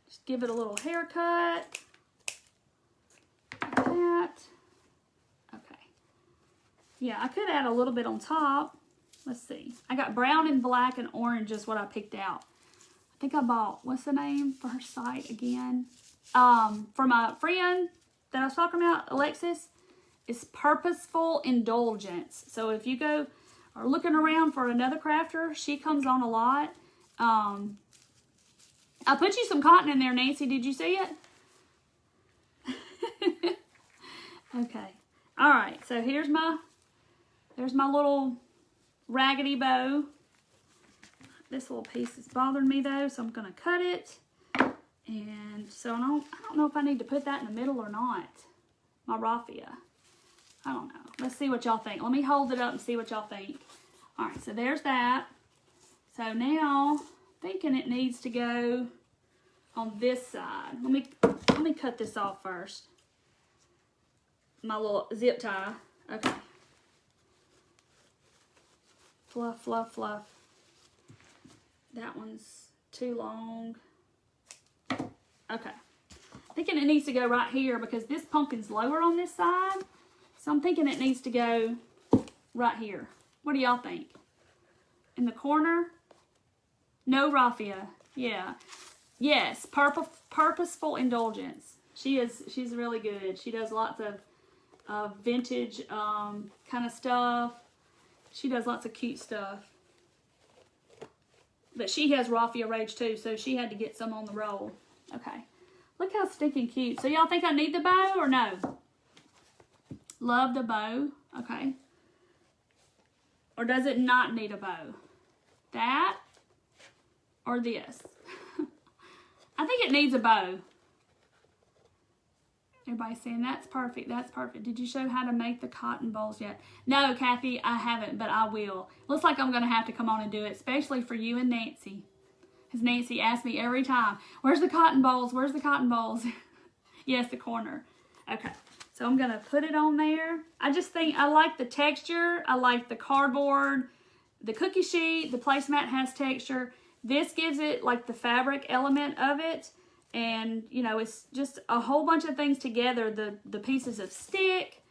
Just give it a little haircut. Like that. Yeah, I could add a little bit on top. Let's see. I got brown and black and orange is what I picked out. I think I bought, what's the name for her site again? For my friend that I was talking about, Alexis, it's Purposeful Indulgence. So if you go are looking around for another crafter, she comes on a lot. I put you some cotton in there, Nancy. Did you see it? Okay. All right. So here's my little raggedy bow. This little piece is bothering me though, so I'm gonna cut it. And so I don't know if I need to put that in the middle or not. My raffia. I don't know. Let's see what y'all think. Let me hold it up and see what y'all think. All right, so there's that. So now, thinking it needs to go on this side. Let me cut this off first. My little zip tie. Okay. Fluff, fluff, fluff. That one's too long. Okay. Thinking it needs to go right here because this pumpkin's lower on this side. So I'm thinking it needs to go right here. What do y'all think? In the corner? No raffia. Yeah. Yes. Purposeful Indulgence. She's really good. She does lots of vintage kind of stuff. She does lots of cute stuff. But she has raffia rage too, so she had to get some on the roll. Okay. Look how stinking cute. So y'all think I need the bow or no? Love the bow. Okay. Or does it not need a bow? That or this? I think it needs a bow. Everybody's saying, that's perfect, that's perfect. Did you show how to make the cotton bowls yet? No, Kathy, I haven't, but I will. Looks like I'm going to have to come on and do it, especially for you and Nancy. Because Nancy asks me every time, where's the cotton bowls? Where's the cotton bowls? Yes, the corner. Okay, So I'm going to put it on there. I just think I like the texture. I like the cardboard. The cookie sheet, the placemat has texture. This gives it like the fabric element of it. And, you know, it's just a whole bunch of things together. The pieces of stick,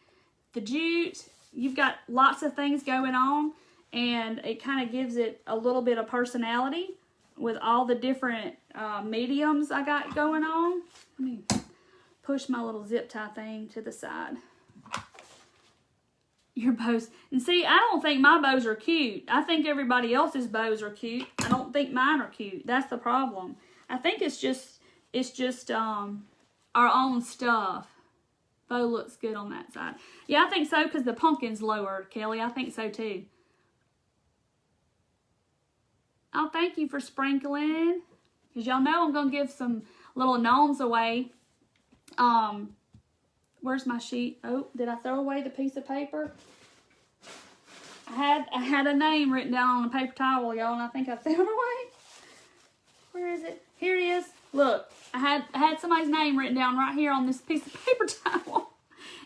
the jute. You've got lots of things going on. And it kind of gives it a little bit of personality with all the different mediums I got going on. Let me push my little zip tie thing to the side. Your bows. And see, I don't think my bows are cute. I think everybody else's bows are cute. I don't think mine are cute. That's the problem. I think it's just our own stuff. Bow looks good on that side. Yeah, I think so because the pumpkin's lower, Kelly. I think so too. Oh, thank you for sprinkling. Because y'all know I'm going to give some little gnomes away. Where's my sheet? Oh, did I throw away the piece of paper? I had a name written down on a paper towel, y'all, and I think I threw it away. Where is it? Here it is. Look, I had somebody's name written down right here on this piece of paper towel,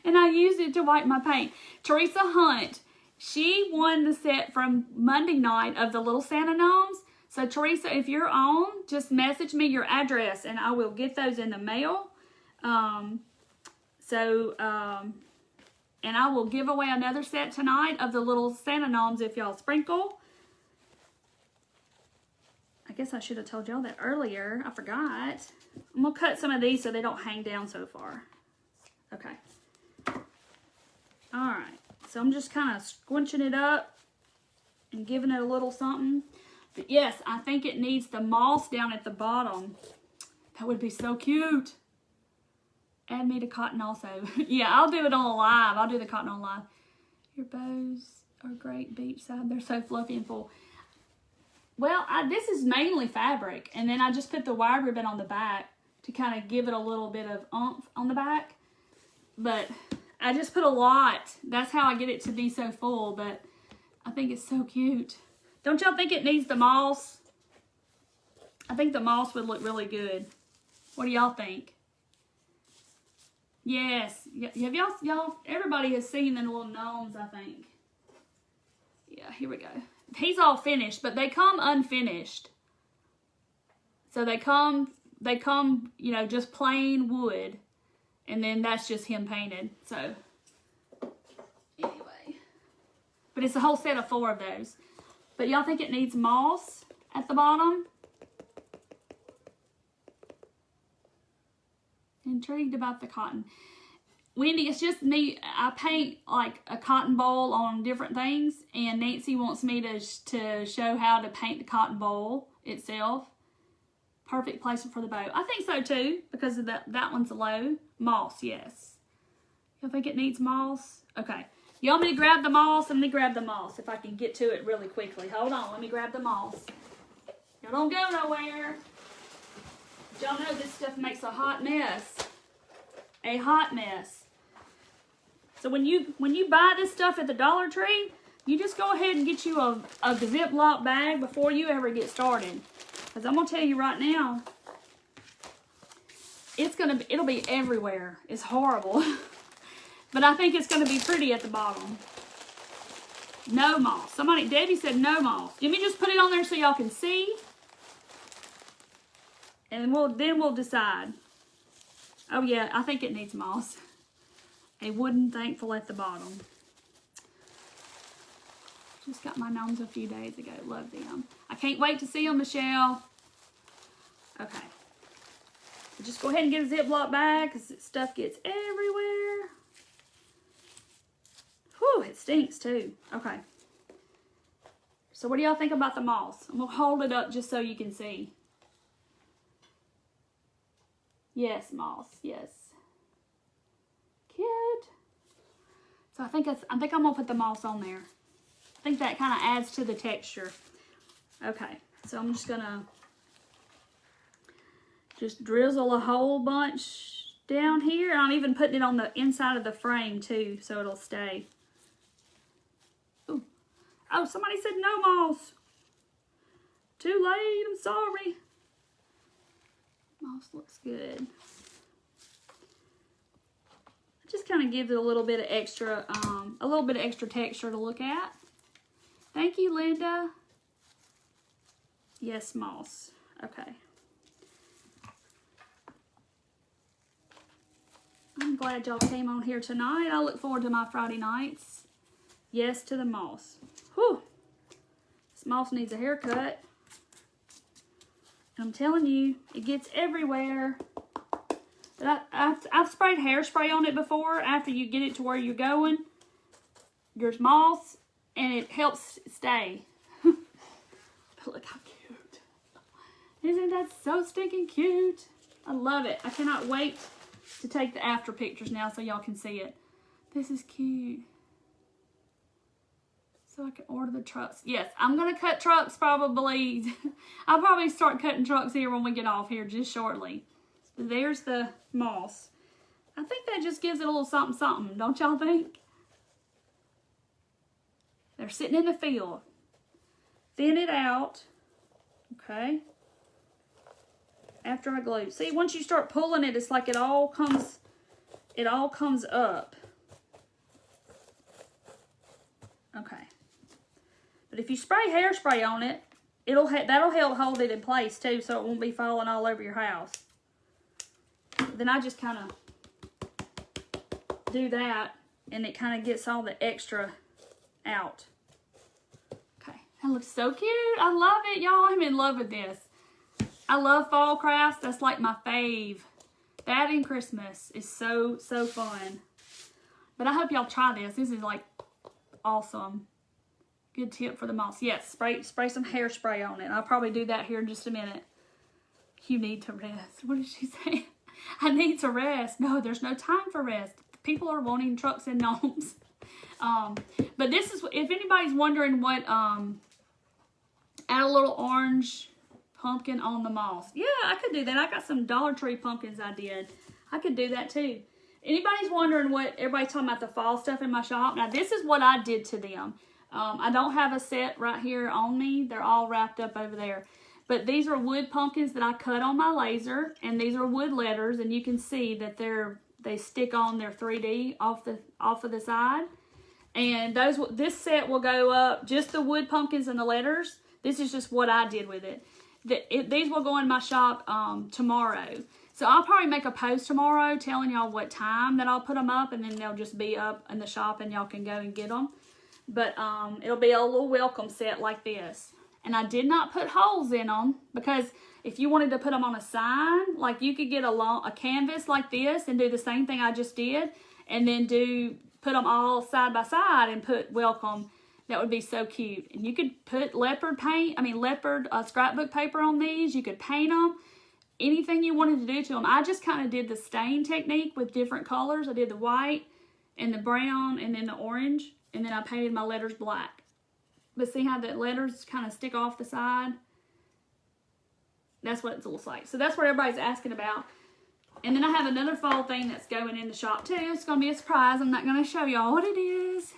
and I used it to wipe my paint. Teresa Hunt. She won the set from Monday night of the Little Santa Gnomes. So, Teresa, if you're on, just message me your address, and I will get those in the mail. And I will give away another set tonight of the Little Santa Gnomes if y'all sprinkle. I guess I should have told y'all that earlier. I forgot. I'm going to cut some of these so they don't hang down so far. Okay. Alright. So I'm just kind of squinching it up and giving it a little something. But yes, I think it needs the moss down at the bottom. That would be so cute. Add me to cotton also. Yeah, I'll do it on a live. I'll do the cotton on live. Your bows are great beachside. They're so fluffy and full. Well, this is mainly fabric. And then I just put the wire ribbon on the back to kind of give it a little bit of oomph on the back. But I just put a lot. That's how I get it to be so full. But I think it's so cute. Don't y'all think it needs the moss? I think the moss would look really good. What do y'all think? Yes. Have y'all, everybody has seen the little gnomes, I think. Yeah, here we go. He's all finished, but they come unfinished. So they come, you know, just plain wood. And then that's just him painted. So, anyway. But it's a whole set of 4 of those. But y'all think it needs moss at the bottom? Intrigued about the cotton. Wendy, it's just me. I paint like a cotton bowl on different things, and Nancy wants me to show how to paint the cotton bowl itself. Perfect placement for the bow. I think so too, because of that one's low. Moss, yes. Y'all think it needs moss? Okay. You want me to grab the moss? Let me grab the moss if I can get to it really quickly. Hold on, let me grab the moss. Y'all don't go nowhere. Y'all know this stuff makes a hot mess. A hot mess. So when you buy this stuff at the Dollar Tree, you just go ahead and get you a Ziploc bag before you ever get started. Because I'm going to tell you right now, it'll be everywhere. It's horrible. But I think it's going to be pretty at the bottom. No moss. Debbie said no moss. Let me just put it on there so y'all can see. And then we'll decide. Oh yeah, I think it needs moss. A wooden thankful at the bottom. Just got my gnomes a few days ago. Love them. I can't wait to see them, Michelle. Okay. So just go ahead and get a Ziploc bag because stuff gets everywhere. Whew, it stinks too. Okay. So what do y'all think about the moss? I'm going to hold it up just so you can see. Yes, moss. Yes. Cute. So I think I'm going to put the moss on there. I think that kind of adds to the texture. Okay. So I'm just going to just drizzle a whole bunch down here. I'm even putting it on the inside of the frame too, so it'll stay. Ooh. Oh, somebody said no moss. Too late. I'm sorry. Moss looks good. It just kind of gives it a little bit of extra texture to look at. Thank you, Linda. Yes, moss. Okay. I'm glad y'all came on here tonight. I look forward to my Friday nights. Yes to the moss. Whew. This moss needs a haircut. I'm telling you, it gets everywhere. But I've sprayed hairspray on it before after you get it to where you're going. There's moss, and it helps stay. But look how cute. Isn't that so stinking cute? I love it. I cannot wait to take the after pictures now so y'all can see it. This is cute. So I can order the trucks. Yes, I'm going to cut trucks probably. I'll probably start cutting trucks here when we get off here just shortly. There's the moss. I think that just gives it a little something something, don't y'all think? They're sitting in the field. Thin it out. Okay. After I glue. See, once you start pulling it, it's like it all comes up. Okay. But if you spray hairspray on it, that'll help hold it in place too, so it won't be falling all over your house. Then I just kind of do that, and it kind of gets all the extra out. Okay, that looks so cute. I love it, y'all. I'm in love with this. I love fall crafts. That's like my fave. That and Christmas is so fun. But I hope y'all try this. This is like awesome. Good tip for the moss. Yes, spray some hairspray on it. I'll probably do that here in just a minute. You need to rest. What did she say? I need to rest. No, there's no time for rest. People are wanting trucks and gnomes. But this is, if anybody's wondering what, add a little orange pumpkin on the moss. Yeah, I could do that. I got some Dollar Tree pumpkins I did. I could do that too. Anybody's wondering what everybody's talking about the fall stuff in my shop. Now, this is what I did to them. I don't have a set right here on me. They're all wrapped up over there. But these are wood pumpkins that I cut on my laser, and these are wood letters, and you can see that they stick on their 3D off of the side. And this set will go up, just the wood pumpkins and the letters. This is just what I did with it. These will go in my shop tomorrow. So I'll probably make a post tomorrow telling y'all what time that I'll put them up, and then they'll just be up in the shop and y'all can go and get them. But it'll be a little welcome set like this. And I did not put holes in them, because if you wanted to put them on a sign, like you could get a canvas like this and do the same thing I just did, and then put them all side by side and put welcome. That would be so cute. And you could put leopard scrapbook paper on these. You could paint them. Anything you wanted to do to them. I just kind of did the stain technique with different colors. I did the white and the brown and then the orange. And then I painted my letters black. But see how the letters kind of stick off the side? That's what it looks like. So that's what everybody's asking about. And then I have another fall thing that's going in the shop too. It's going to be a surprise. I'm not going to show y'all what it is.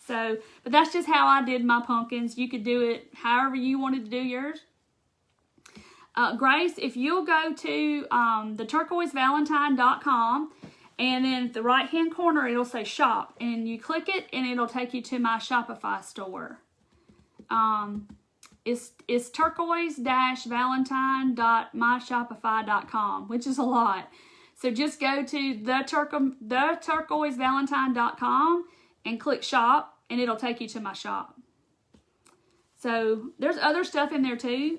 So, but that's just how I did my pumpkins. You could do it however you wanted to do yours. Grace, if you'll go to the turquoisevalentine.com, and then at the right hand corner it'll say shop, and you click it and it'll take you to my Shopify store. It's turquoise-valentine.myshopify.com, which is a lot. So just go to the turquoisevalentine.com and click shop, and it'll take you to my shop. So there's other stuff in there too.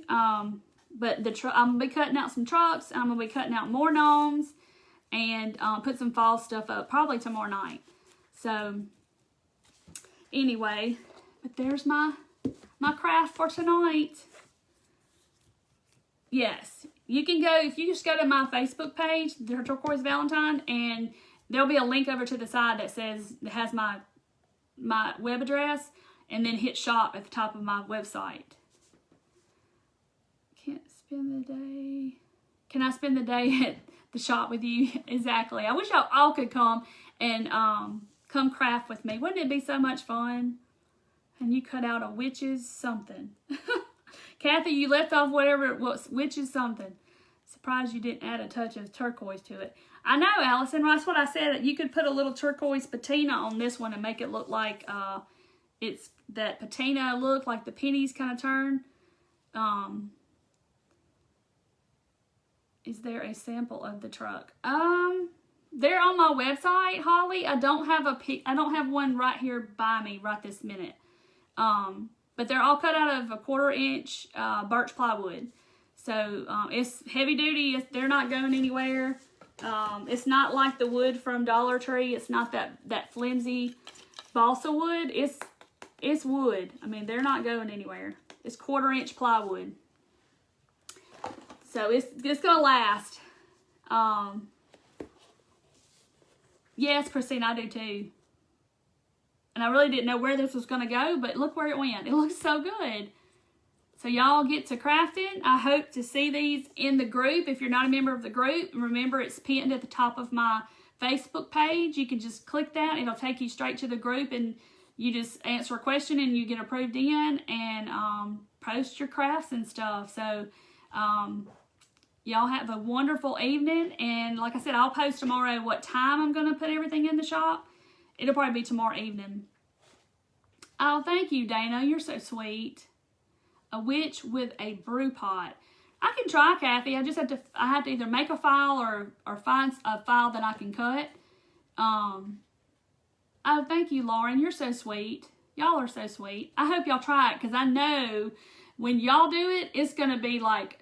But I'm going to be cutting out some trucks. I'm going to be cutting out more gnomes, and put some fall stuff up probably tomorrow night. So anyway, but there's my craft for tonight. Yes, you can go, if you just go to my Facebook page, the Turquoise Valentine, and there'll be a link over to the side that has my web address, and then hit shop at the top of my website. Can't spend the day. Can I spend the day at the shop with you? Exactly. I wish y'all all could come and come craft with me. Wouldn't it be so much fun? And you cut out a witch's something. Kathy, you left off whatever it was, witch's something. Surprised you didn't add a touch of turquoise to it. I know, Allison. That's what I said. You could put a little turquoise patina on this one and make it look like it's that patina look, like the pennies kind of turn. Is there a sample of the truck? They're on my website, Holly. I don't have one right here by me right this minute. But they're all cut out of a 1/4 inch birch plywood. So it's heavy duty. They're not going anywhere. It's not like the wood from Dollar Tree. It's not that flimsy balsa wood. It's wood. I mean, they're not going anywhere. It's 1/4 inch plywood. So it's gonna last. Yes, Christine, I do too. And I really didn't know where this was gonna go, but look where it went. It looks so good. So y'all get to crafting. I hope to see these in the group. If you're not a member of the group, remember it's pinned at the top of my Facebook page. You can just click that. It'll take you straight to the group, and you just answer a question and you get approved in, and post your crafts and stuff. So y'all have a wonderful evening. And like I said, I'll post tomorrow what time I'm going to put everything in the shop. It'll probably be tomorrow evening. Oh, thank you, Dana. You're so sweet. A witch with a brew pot. I can try, Kathy. I have to either make a file or find a file that I can cut. Oh, thank you, Lauren. You're so sweet. Y'all are so sweet. I hope y'all try it, because I know when y'all do it, it's going to be like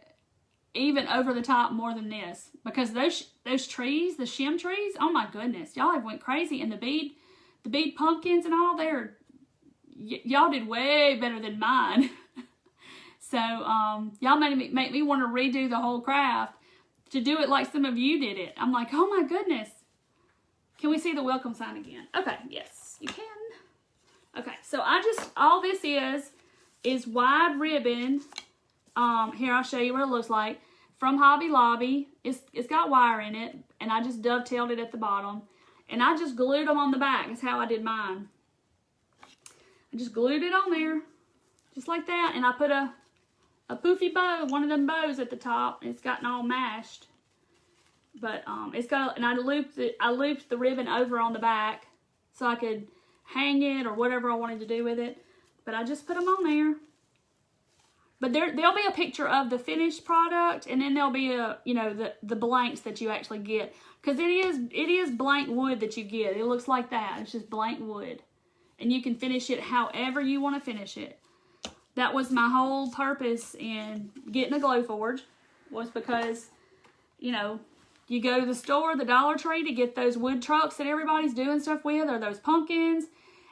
even over the top more than this. Because those trees, the shim trees, oh my goodness. Y'all have went crazy. And the bead pumpkins and all, y'all did way better than mine. So, y'all make me want to redo the whole craft to do it like some of you did it. I'm like, oh my goodness. Can we see the welcome sign again? Okay, yes, you can. Okay, so all this is wide ribbon. Here, I'll show you what it looks like. From Hobby Lobby. It's got wire in it, and I just dovetailed it at the bottom. And I just glued them on the back. That's how I did mine. I just glued it on there, just like that. And I put a poofy bow, one of them bows at the top. And it's gotten all mashed. But it's got, and I looped the ribbon over on the back so I could hang it or whatever I wanted to do with it. But I just put them on there. But there'll be a picture of the finished product, and then there'll be the blanks that you actually get, because it is blank wood that you get. It looks like that. It's just blank wood, and you can finish it however you want to finish it. That was my whole purpose in getting a Glowforge, was because you go to the store, the Dollar Tree, to get those wood trucks that everybody's doing stuff with, or those pumpkins,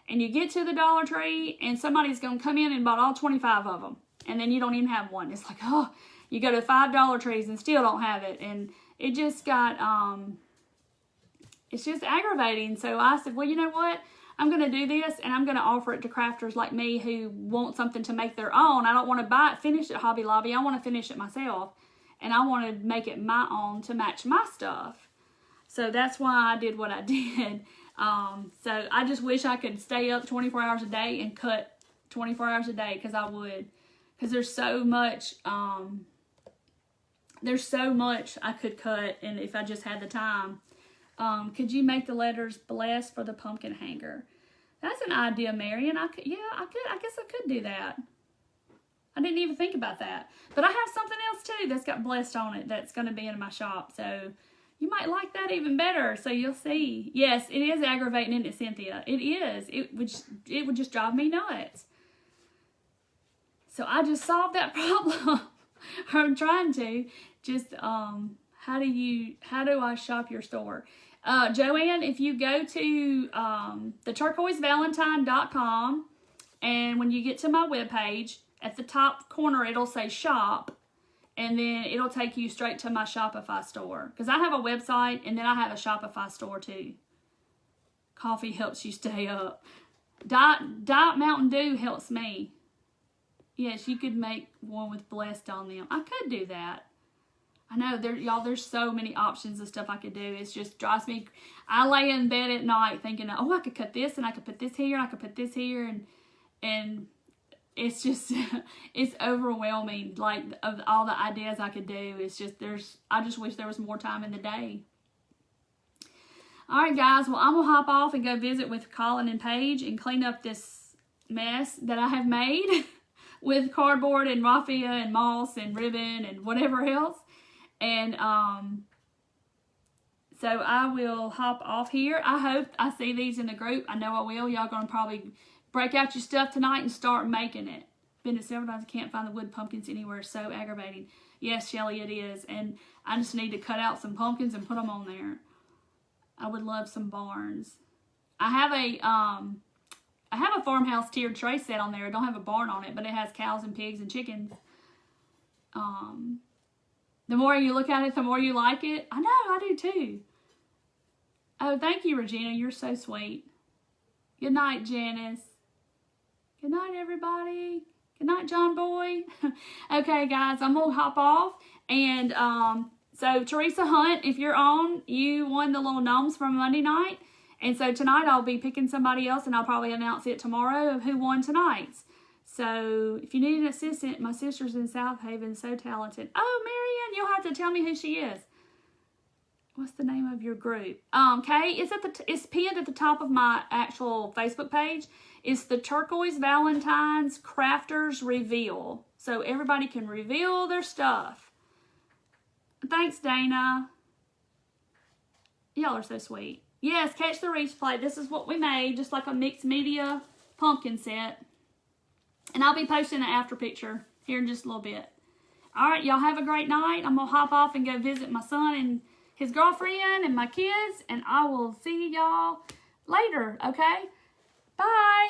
and you get to the Dollar Tree, and somebody's going to come in and bought all 25 of them. And then you don't even have one. It's like, oh, you go to 5 Dollar Trees and still don't have it. And it just got, it's just aggravating. So I said, well, you know what? I'm going to do this, and I'm going to offer it to crafters like me who want something to make their own. I don't want to buy it finished at Hobby Lobby. I want to finish it myself. And I want to make it my own to match my stuff. So that's why I did what I did. So I just wish I could stay up 24 hours a day and cut 24 hours a day, because I would. Because there's so much I could cut, and if I just had the time. Could you make the letters blessed for the pumpkin hanger? That's an idea, Marion. I guess I could do that. I didn't even think about that. But I have something else too that's got blessed on it that's going to be in my shop. So you might like that even better. So you'll see. Yes, it is aggravating, isn't it, Cynthia? It is. It would just drive me nuts. So I just solved that problem. I'm trying to. Just, how do I shop your store? Joanne, if you go to the turquoisevalentine.com, and when you get to my webpage, at the top corner it'll say shop, and then it'll take you straight to my Shopify store. Because I have a website, and then I have a Shopify store too. Coffee helps you stay up. Diet Mountain Dew helps me. Yes, you could make one with blessed on them. I could do that. I know, there's so many options of stuff I could do. It's just drives me. I lay in bed at night thinking, oh, I could cut this, and I could put this here, and I could put this here, and it's just, it's overwhelming. Like, of all the ideas I could do, it's just, I just wish there was more time in the day. All right, guys. Well, I'm going to hop off and go visit with Colin and Paige and clean up this mess that I have made with cardboard and raffia and moss and ribbon and whatever else. And so I will hop off here. I hope I see these in the group. I know I will. Y'all going to probably break out your stuff tonight and start making it. Been to several times. I can't find the wood pumpkins anywhere. It's so aggravating. Yes, Shelly, it is. And I just need to cut out some pumpkins and put them on there. I would love some barns. I have a farmhouse tiered tray set on there. I don't have a barn on it, but it has cows and pigs and chickens. The more you look at it, the more you like it. I know, I do too. Oh, thank you, Regina. You're so sweet. Good night, Janice. Good night, everybody. Good night, John Boy. Okay, guys, I'm going to hop off. And so, Teresa Hunt, if you're on, you won the little gnomes from Monday night. And so, tonight I'll be picking somebody else, and I'll probably announce it tomorrow of who won tonight's. So, if you need an assistant, my sister's in South Haven, so talented. Oh, Marianne, you'll have to tell me who she is. What's the name of your group? Kay, it's pinned at the top of my actual Facebook page. It's the Turquoise Valentine's Crafters Reveal. So everybody can reveal their stuff. Thanks, Dana. Y'all are so sweet. Yes, catch the replay. This is what we made, just like a mixed media pumpkin set. And I'll be posting an after picture here in just a little bit. All right, y'all have a great night. I'm going to hop off and go visit my son and his girlfriend and my kids. And I will see y'all later, okay? Bye.